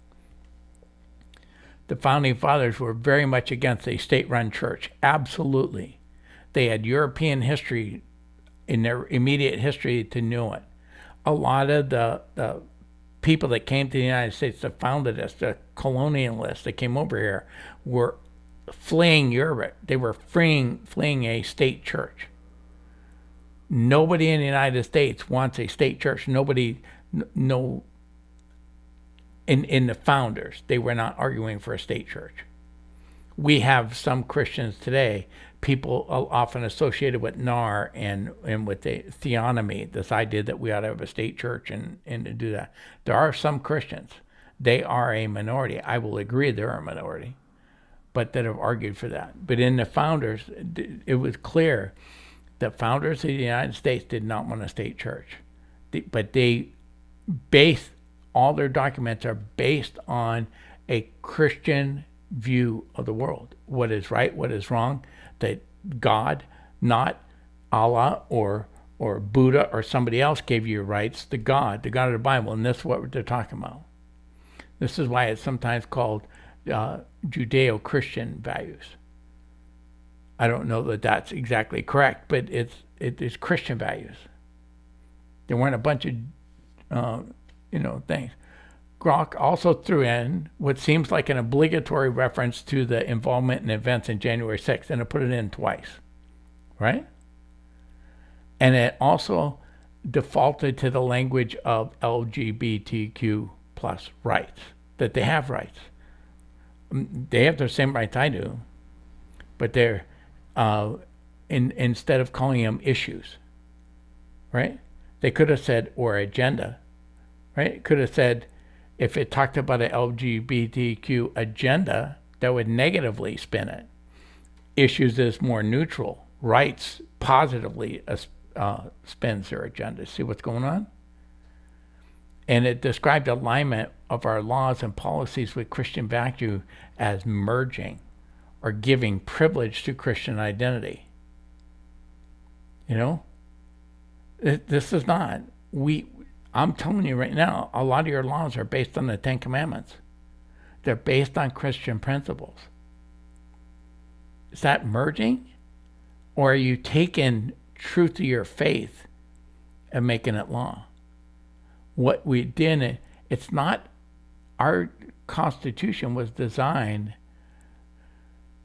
The founding fathers were very much against a state-run church. Absolutely. They had European history in their immediate history to know it. A lot of the people that came to the United States that founded us, the colonialists that came over here, were fleeing Europe. They were fleeing a state church. Nobody in the United States wants a state church. Nobody, no, in the founders, they were not arguing for a state church. We have some Christians today, people often associated with NAR and with the theonomy, this idea that we ought to have a state church and to do that. There are some Christians. They are a minority. I will agree they're a minority, but that have argued for that. But in the founders, it was clear the founders of the United States did not want a state church. But they based, all their documents are based on a Christian view of the world. What is right, what is wrong, that God, not Allah or Buddha or somebody else gave you your rights, the God of the Bible, and that's what they're talking about. This is why it's sometimes called Judeo-Christian values. I don't know that that's exactly correct, but it's Christian values. There weren't a bunch of things. Grok also threw in what seems like an obligatory reference to the involvement in events in January 6th, and it put it in twice, right? And it also defaulted to the language of LGBTQ plus rights, that they have rights. They have the same rights I do, but they're instead of calling them issues, right? They could have said, or agenda, right? It could have said, if it talked about an LGBTQ agenda, that would negatively spin it. Issues is more neutral. Rights positively spins their agenda. See what's going on? And it described alignment of our laws and policies with Christian value as merging or giving privilege to Christian identity. You know? This is not. I'm telling you right now, a lot of your laws are based on the Ten Commandments. They're based on Christian principles. Is that merging? Or are you taking truth of your faith and making it law? What we did, it's not, our Constitution was designed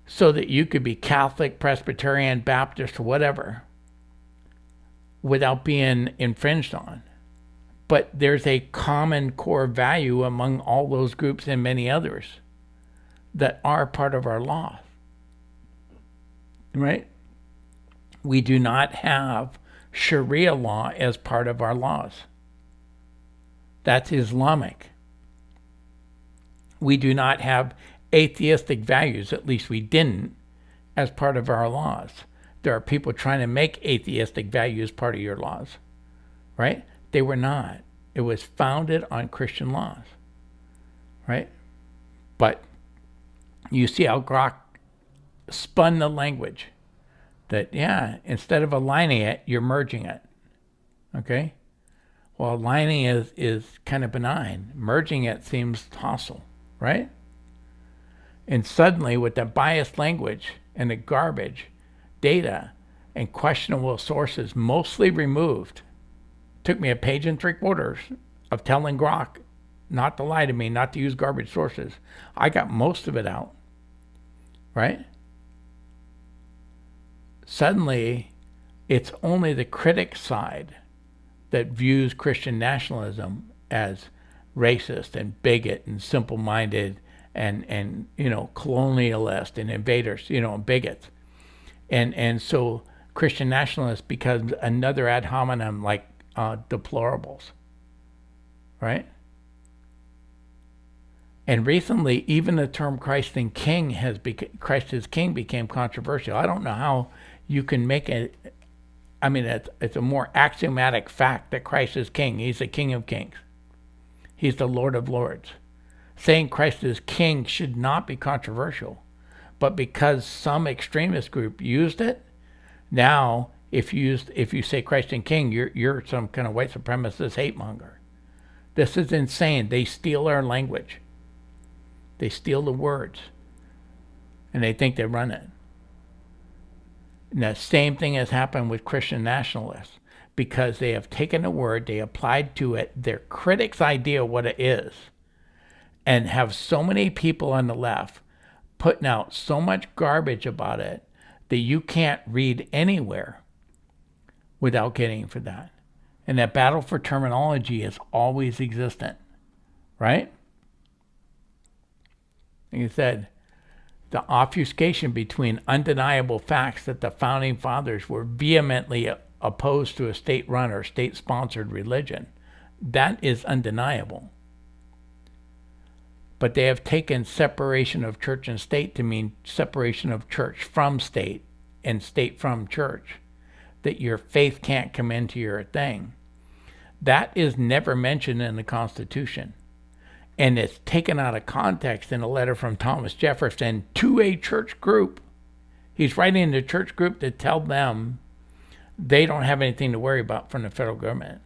so that you could be Catholic, Presbyterian, Baptist, whatever, without being infringed on. But there's a common core value among all those groups and many others that are part of our law, right? We do not have Sharia law as part of our laws. That's Islamic. We do not have atheistic values, at least we didn't, as part of our laws. There are people trying to make atheistic values part of your laws, right? They were not. It was founded on Christian laws, right? But you see how Grok spun the language. That, instead of aligning it, you're merging it, okay? Well, aligning is kind of benign. Merging it seems hostile, right? And suddenly, with the biased language and the garbage, data, and questionable sources mostly removed, took me a page and 3/4 of telling Grok not to lie to me, not to use garbage sources. I got most of it out, right? Suddenly, it's only the critic side that views Christian nationalism as racist and bigot and simple-minded and colonialist and invaders, bigots. And so Christian nationalist becomes another ad hominem like deplorables, right? And recently, even the term Christ is King became controversial. I don't know how you can make it. I mean, it's a more axiomatic fact that Christ is King. He's the King of Kings. He's the Lord of Lords. Saying Christ is King should not be controversial, but because some extremist group used it, now If you say Christian king, you're some kind of white supremacist hate monger. This is insane. They steal our language. They steal the words, and they think they run it. And the same thing has happened with Christian nationalists, because they have taken a word, they applied to it their critics' idea of what it is, and have so many people on the left putting out so much garbage about it that you can't read anywhere without getting for that. And that battle for terminology is always existent, right? Like I said, the obfuscation between undeniable facts that the founding fathers were vehemently opposed to a state-run or state-sponsored religion, that is undeniable. But they have taken separation of church and state to mean separation of church from state and state from church, that your faith can't come into your thing. That is never mentioned in the Constitution. And it's taken out of context in a letter from Thomas Jefferson to a church group. He's writing to a church group to tell them they don't have anything to worry about from the federal government.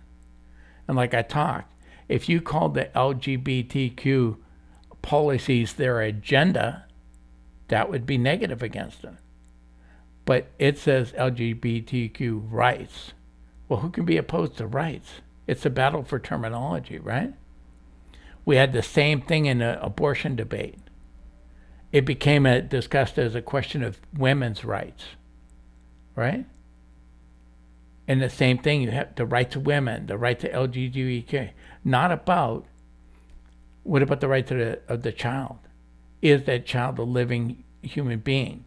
And like I talked, if you called the LGBTQ policies their agenda, that would be negative against them. But it says LGBTQ rights. Well, who can be opposed to rights? It's a battle for terminology, right? We had the same thing in the abortion debate. It became discussed as a question of women's rights, right? And the same thing, you have the rights of women, the rights of LGBTQ. Not about, what about the rights of the child? Is that child a living human being?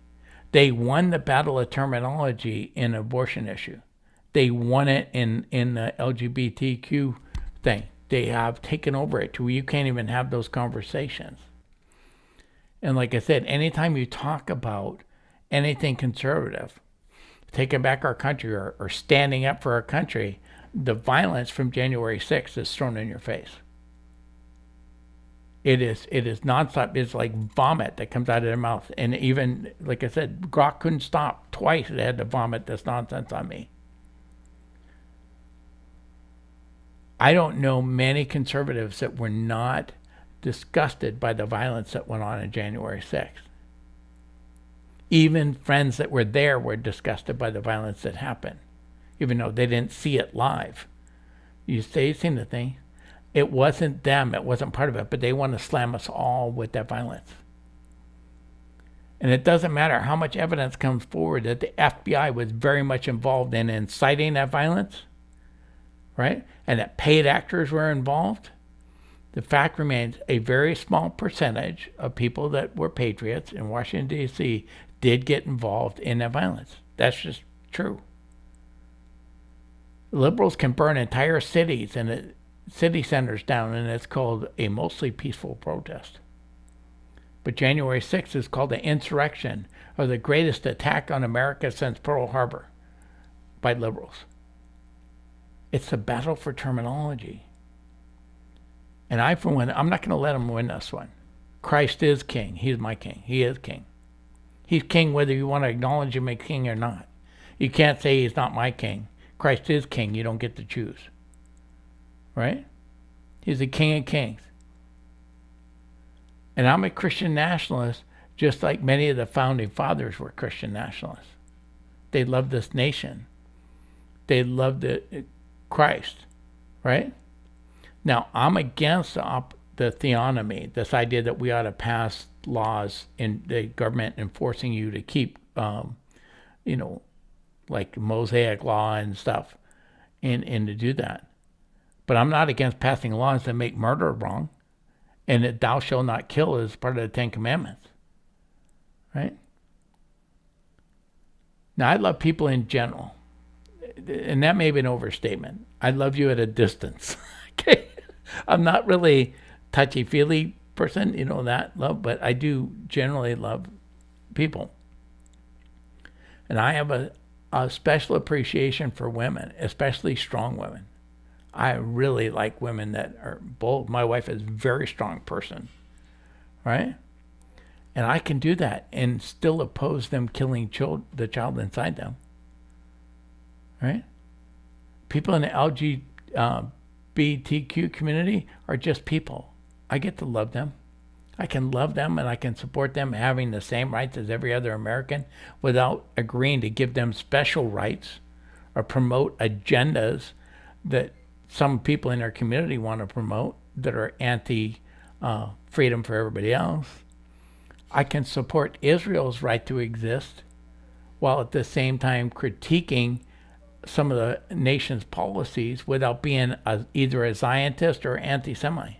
They won the battle of terminology in abortion issue. They won it in the LGBTQ thing. They have taken over it to where you can't even have those conversations. And like I said, anytime you talk about anything conservative, taking back our country or standing up for our country, the violence from January 6th is thrown in your face. It is nonstop. It's like vomit that comes out of their mouth. And even, like I said, Grok couldn't stop. Twice they had to vomit this nonsense on me. I don't know many conservatives that were not disgusted by the violence that went on January 6th. Even friends that were there were disgusted by the violence that happened, even though they didn't see it live. You've seen the thing. It wasn't them. It wasn't part of it, but they want to slam us all with that violence. And it doesn't matter how much evidence comes forward that the FBI was very much involved in inciting that violence, right? And that paid actors were involved. The fact remains a very small percentage of people that were patriots in Washington, D.C. did get involved in that violence. That's just true. Liberals can burn entire cities and city centers down, and it's called a mostly peaceful protest. But January 6th is called an insurrection, or the greatest attack on America since Pearl Harbor, by liberals. It's a battle for terminology. And I, for one, I'm not going to let them win this one. Christ is king. He's my king. He is king. He's king whether you want to acknowledge him as king or not. You can't say he's not my king. Christ is king. You don't get to choose. Right? He's the King of Kings. And I'm a Christian nationalist, just like many of the founding fathers were Christian nationalists. They loved this nation. They loved Christ. Right? Now, I'm against the theonomy, this idea that we ought to pass laws in the government enforcing you to keep, like Mosaic law and stuff, and to do that. But I'm not against passing laws that make murder wrong, and that thou shalt not kill is part of the Ten Commandments, right? Now, I love people in general, and that may be an overstatement. I love you at a distance, okay? I'm not really touchy-feely person, that love, but I do generally love people. And I have a special appreciation for women, especially strong women. I really like women that are bold. My wife is a very strong person, right? And I can do that and still oppose them killing the child inside them. right? People in the LGBTQ community are just people. I get to love them. I can love them and I can support them having the same rights as every other American without agreeing to give them special rights or promote agendas that some people in our community want to promote that are anti freedom for everybody else. I can support Israel's right to exist while at the same time critiquing some of the nation's policies without being either a Zionist or anti-Semite.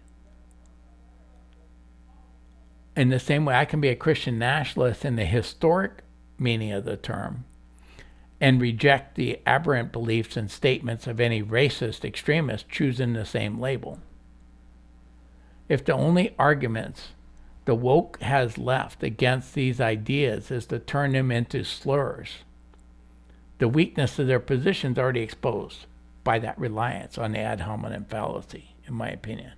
In the same way, I can be a Christian nationalist in the historic meaning of the term and reject the aberrant beliefs and statements of any racist extremist choosing the same label. If the only arguments the woke has left against these ideas is to turn them into slurs, the weakness of their position is already exposed by that reliance on the ad hominem fallacy, in my opinion.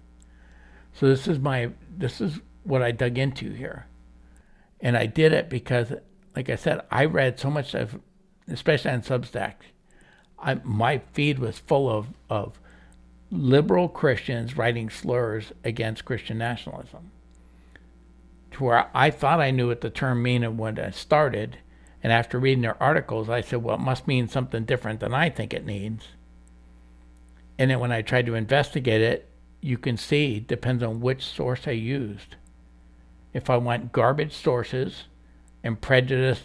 So this is what I dug into here. And I did it because, like I said, I read so much stuff, especially on Substack. My feed was full of liberal Christians writing slurs against Christian nationalism. To where I thought I knew what the term meant when I started. And after reading their articles, I said, well, it must mean something different than I think it needs. And then when I tried to investigate it, you can see, depends on which source I used. If I want garbage sources and prejudiced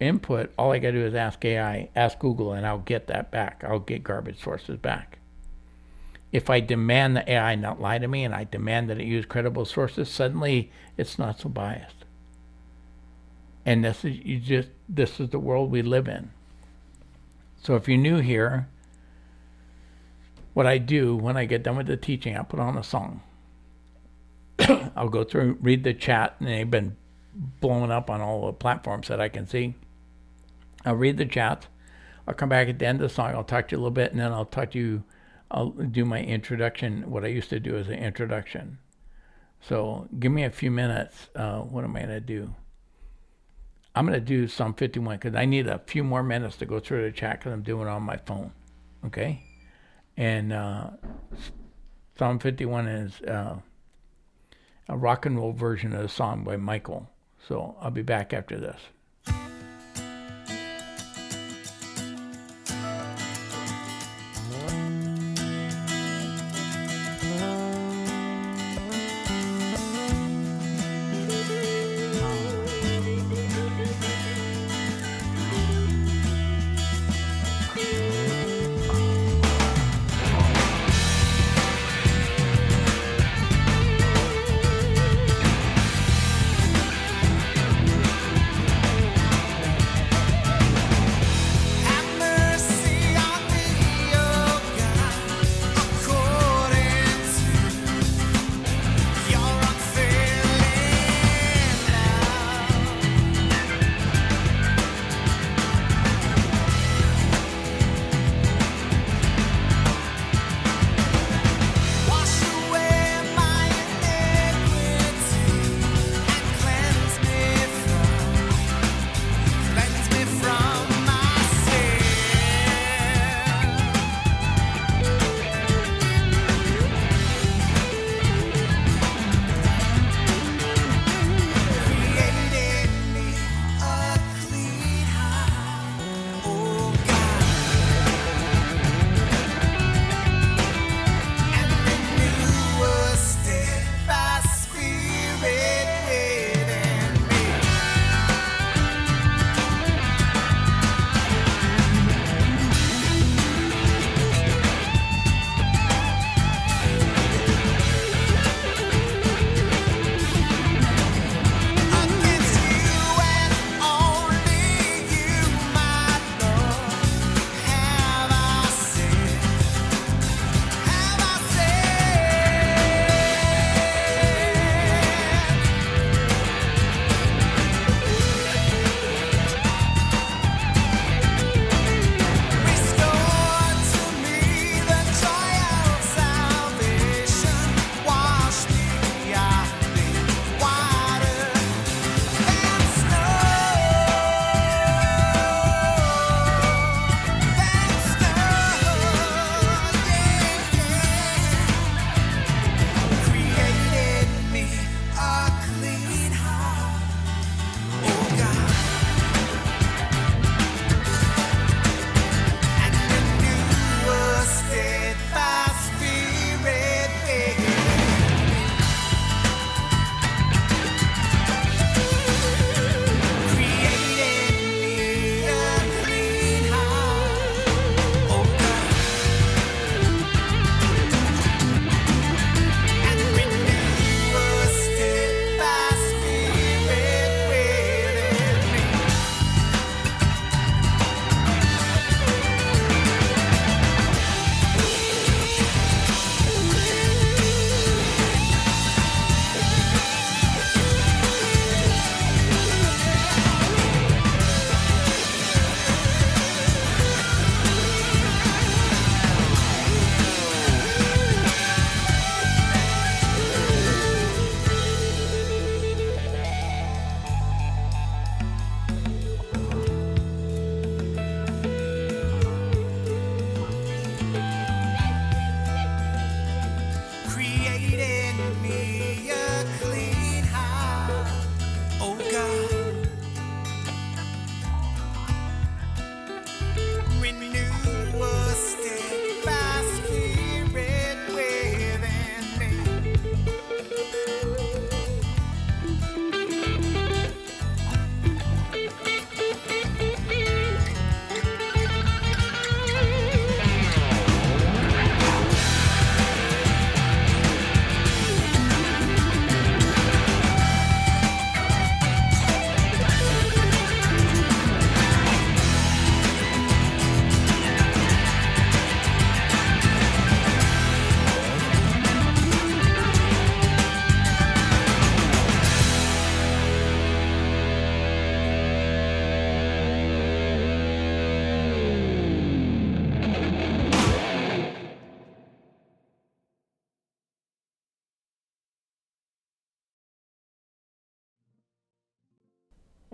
input, all I got to do is ask AI, ask Google, and I'll get that back. I'll get garbage sources back. If I demand the AI not lie to me and I demand that it use credible sources, suddenly it's not so biased. And this is the world we live in. So if you're new here, what I do when I get done with the teaching, I'll put on a song. I'll go through, read the chat, and they've been blowing up on all the platforms that I can see. I'll read the chat. I'll come back at the end of the song. I'll talk to you a little bit, and then I'll do my introduction, what I used to do as an introduction. So give me a few minutes. What am I going to do? I'm going to do Psalm 51 because I need a few more minutes to go through the chat because I'm doing it on my phone. Okay? And Psalm 51 is a rock and roll version of the song by Michael. So I'll be back after this.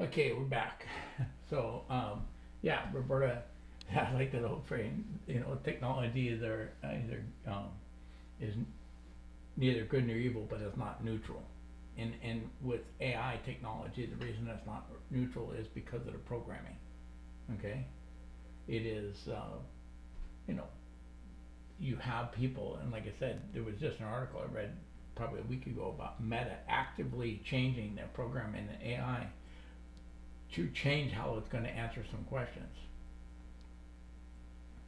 Okay, we're back. So, yeah, Roberta, I like that old phrase. Technology is neither good nor evil, but it's not neutral. And with AI technology, the reason it's not neutral is because of the programming. Okay, it is. You know, you have people, and like I said, there was just an article I read probably a week ago about Meta actively changing their program in the AI to change how it's going to answer some questions.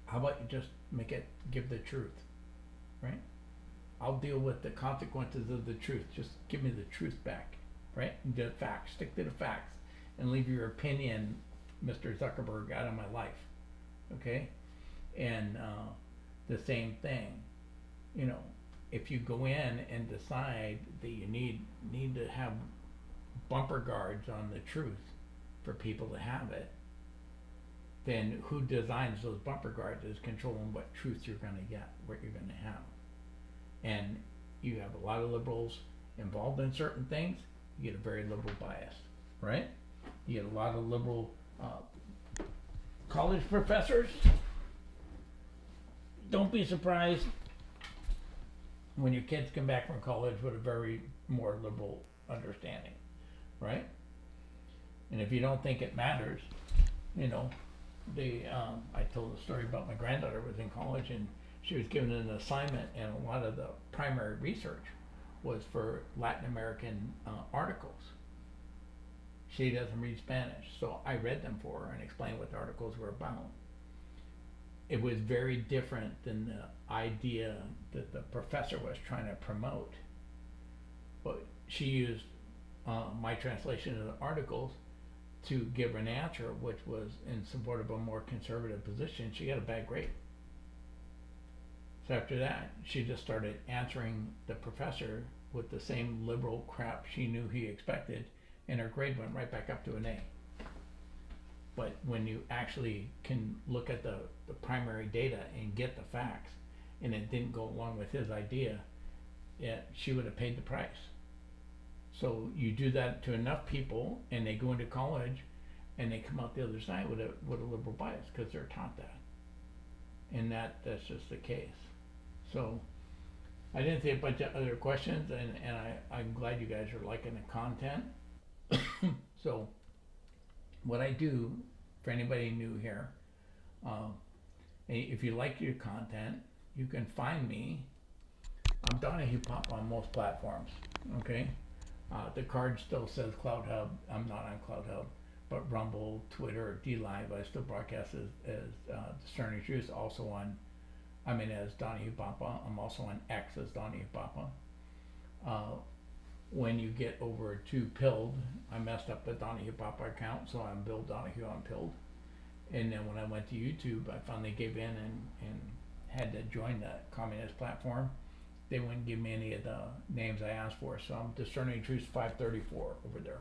How about you just give the truth, right? I'll deal with the consequences of the truth. Just give me the truth back, right? The facts. Stick to the facts, and leave your opinion, Mr. Zuckerberg, out of my life. Okay, and the same thing. If you go in and decide that you need to have bumper guards on the truth for people to have it, then who designs those bumper guards is controlling what truth you're going to get, what you're going to have. And you have a lot of liberals involved in certain things, you get a very liberal bias, right? You get a lot of liberal college professors. Don't be surprised when your kids come back from college with a very more liberal understanding, right? And if you don't think it matters, I told a story about my granddaughter was in college and she was given an assignment, and a lot of the primary research was for Latin American articles. She doesn't read Spanish, so I read them for her and explained what the articles were about. It was very different than the idea that the professor was trying to promote. But she used my translation of the articles to give an answer which was in support of a more conservative position. She got a bad grade. So after that, she just started answering the professor with the same liberal crap she knew he expected, and her grade went right back up to an A. But when you actually can look at the primary data and get the facts, and it didn't go along with his idea, she would have paid the price. So you do that to enough people, and they go into college, and they come out the other side with a liberal bias because they're taught that, and that's just the case. So I didn't see a bunch of other questions, and I'm glad you guys are liking the content. So what I do for anybody new here, if you like your content, you can find me. I'm Donahue Pop on most platforms. Okay, the card still says Cloud Hub. I'm not on Cloud Hub, but Rumble, Twitter, DLive, I still broadcast as Discerning Truth. Also on, as Donahue Papa. I'm also on X as Donahue Papa. When you get over to Pilled, I messed up the Donahue Papa account, so I'm Bill Donahue on Pilled. And then when I went to YouTube, I finally gave in and had to join the communist platform. They wouldn't give me any of the names I asked for, so I'm Discerning Truth 534 over there.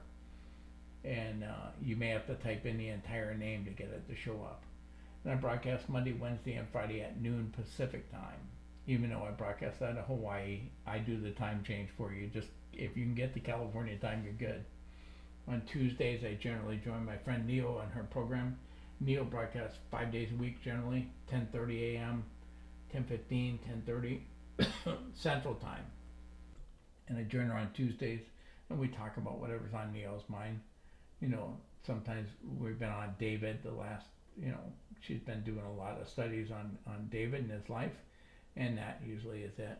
And you may have to type in the entire name to get it to show up. And I broadcast Monday, Wednesday, and Friday at noon Pacific time. Even though I broadcast out of Hawaii, I do the time change for you. Just if you can get to California time, you're good. On Tuesdays, I generally join my friend Neil on her program. Neil broadcasts 5 days a week generally, 10:30 a.m., 10:15, 10:30 Central Time. And I join her on Tuesdays, and we talk about whatever's on Neil's mind. Sometimes we've been on David the last, she's been doing a lot of studies on David and his life, and that usually is it.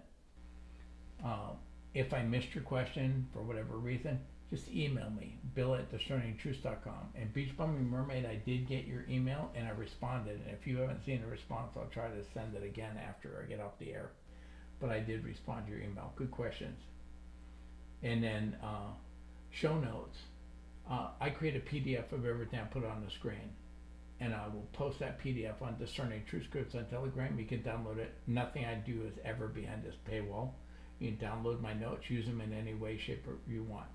If I missed your question for whatever reason, just email me, bill@discerningtruth.com. And Beach Bumming Mermaid, I did get your email and I responded. And if you haven't seen a response, I'll try to send it again after I get off the air. But I did respond to your email. Good questions. And then show notes. I create a PDF of everything I put on the screen. And I will post that PDF on Discerning Truth Scripts on Telegram. You can download it. Nothing I do is ever behind this paywall. You can download my notes, use them in any way, shape, or you want.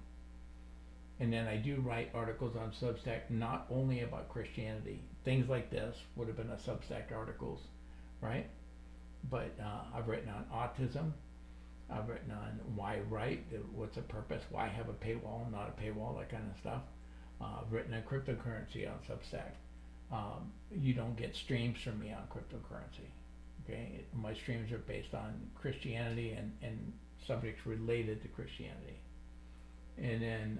And then I do write articles on Substack, not only about Christianity. Things like this would have been a Substack articles, right? But I've written on autism. I've written on why write, what's the purpose, why have a paywall, not a paywall, that kind of stuff. written on cryptocurrency on Substack. You don't get streams from me on cryptocurrency. Okay, my streams are based on Christianity and subjects related to Christianity. And then,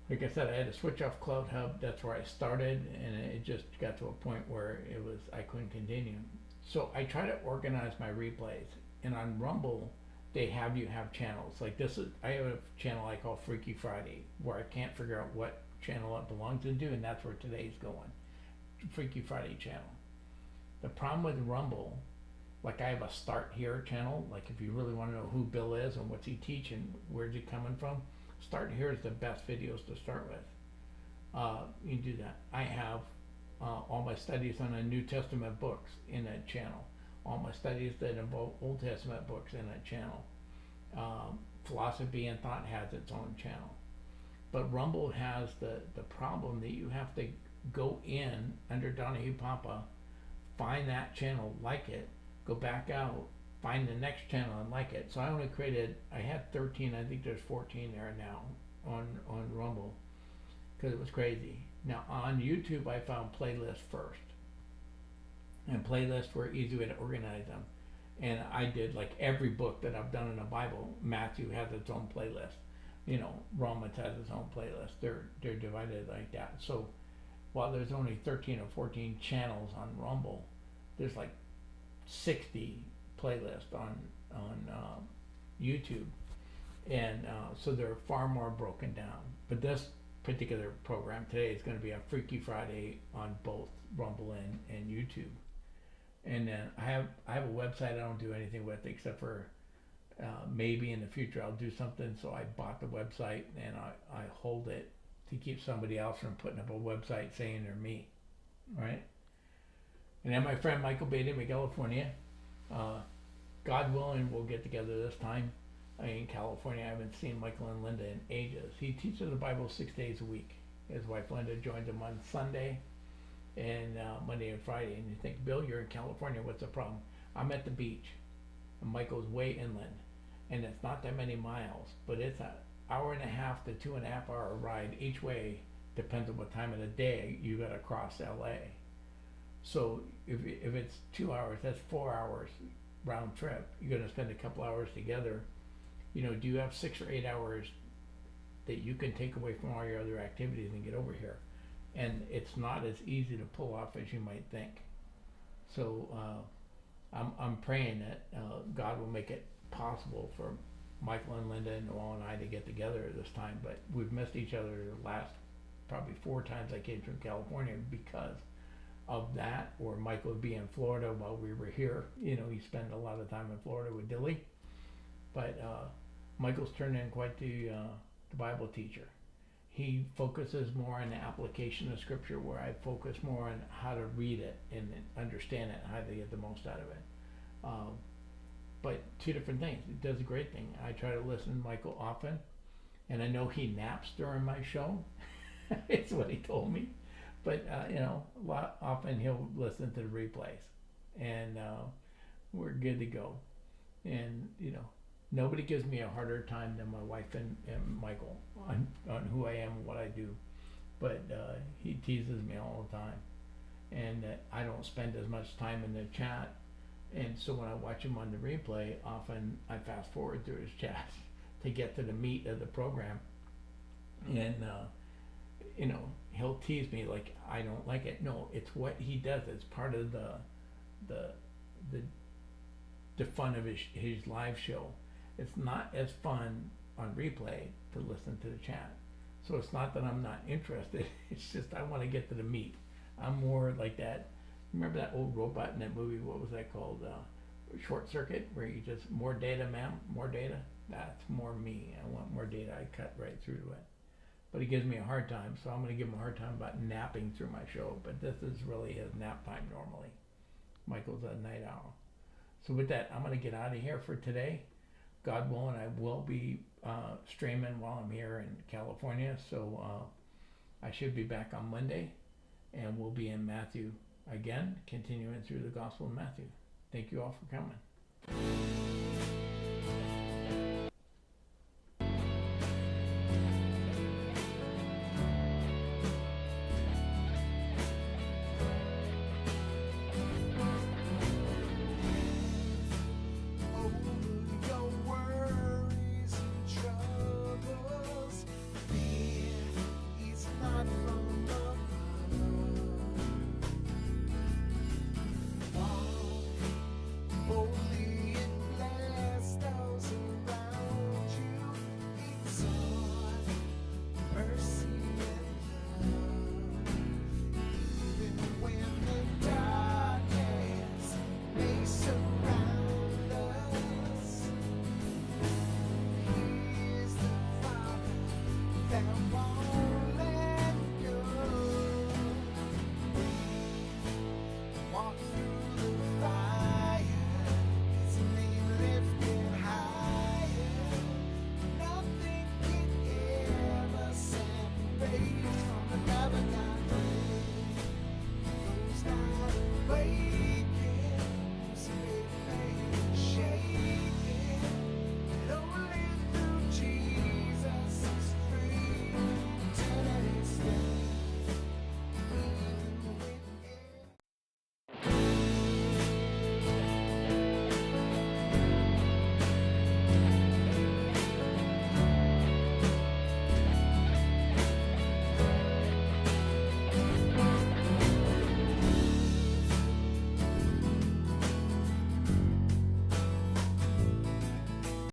like I said, I had to switch off Cloud Hub. That's where I started, and it just got to a point where I couldn't continue. So I try to organize my replays, and on Rumble, they have you have channels. Like I have a channel I call Freaky Friday, where I can't figure out what channel it belongs into, and that's where today's going. Freaky Friday channel. The problem with Rumble, like I have a Start Here channel, like if you really want to know who Bill is and what's he teaching, where's he coming from, Start Here is the best videos to start with. You can do that. I have all my studies on the New Testament books in that channel. All my studies that involve Old Testament books in that channel. Philosophy and Thought has its own channel. But Rumble has the problem that you have to go in under Donahue Papa, find that channel, like it, go back out, find the next channel and like it. So I had 13, I think there's 14 there now on Rumble, because it was crazy. Now on YouTube I found playlists first, and playlists were an easy way to organize them. And I did like every book that I've done in the Bible. Matthew has its own playlist. Romans has its own playlist. They're divided like that. So while there's only 13 or 14 channels on Rumble, there's like 60 playlists on YouTube, and so they're far more broken down. But this particular program today is going to be a Freaky Friday on both Rumble and YouTube. And then I have a website I don't do anything with except for maybe in the future I'll do something. So I bought the website and I hold it to keep somebody else from putting up a website saying they're me, right? And then my friend Michael Baden in California, God willing, we'll get together this time in California. I haven't seen Michael and Linda in ages. He teaches the Bible 6 days a week. His wife Linda joins him on Sunday and Monday and Friday. And you think, Bill, you're in California, what's the problem? I'm at the beach, and Michael's way inland, and it's not that many miles, but it's an hour and a half to 2.5 hour ride each way, depends on what time of the day you got to cross LA. So if it's 2 hours, that's 4 hours round trip. You're going to spend a couple hours together. Do you have 6 or 8 hours that you can take away from all your other activities and get over here? And it's not as easy to pull off as you might think. So I'm praying that God will make it possible for Michael and Linda and Noel and I to get together this time. But we've missed each other the last probably 4 times I came from California because of that, or Michael would be in Florida while we were here. He spent a lot of time in Florida with Dilly. But Michael's turned in quite the Bible teacher. He focuses more on the application of Scripture, where I focus more on how to read it and understand it, how to get the most out of it. But 2 different things. He does a great thing. I try to listen to Michael often, and I know he naps during my show. It's what he told me. But often he'll listen to the replays, and we're good to go. And nobody gives me a harder time than my wife and Michael on who I am and what I do. But he teases me all the time, and I don't spend as much time in the chat. And so when I watch him on the replay, often I fast forward through his chat to get to the meat of the program. And he'll tease me like I don't like it. No, it's what he does. It's part of the fun of his live show. It's not as fun on replay to listen to the chat. So it's not that I'm not interested. It's just I want to get to the meat. I'm more like that. Remember that old robot in that movie? What was that called? Short Circuit, where you just more data, ma'am, more data. That's more me. I want more data. I cut right through to it. But he gives me a hard time, so I'm going to give him a hard time about napping through my show. But this is really his nap time normally. Michael's a night owl. So with that, I'm going to get out of here for today. God willing, I will be streaming while I'm here in California. So I should be back on Monday, and we'll be in Matthew again, continuing through the Gospel of Matthew. Thank you all for coming.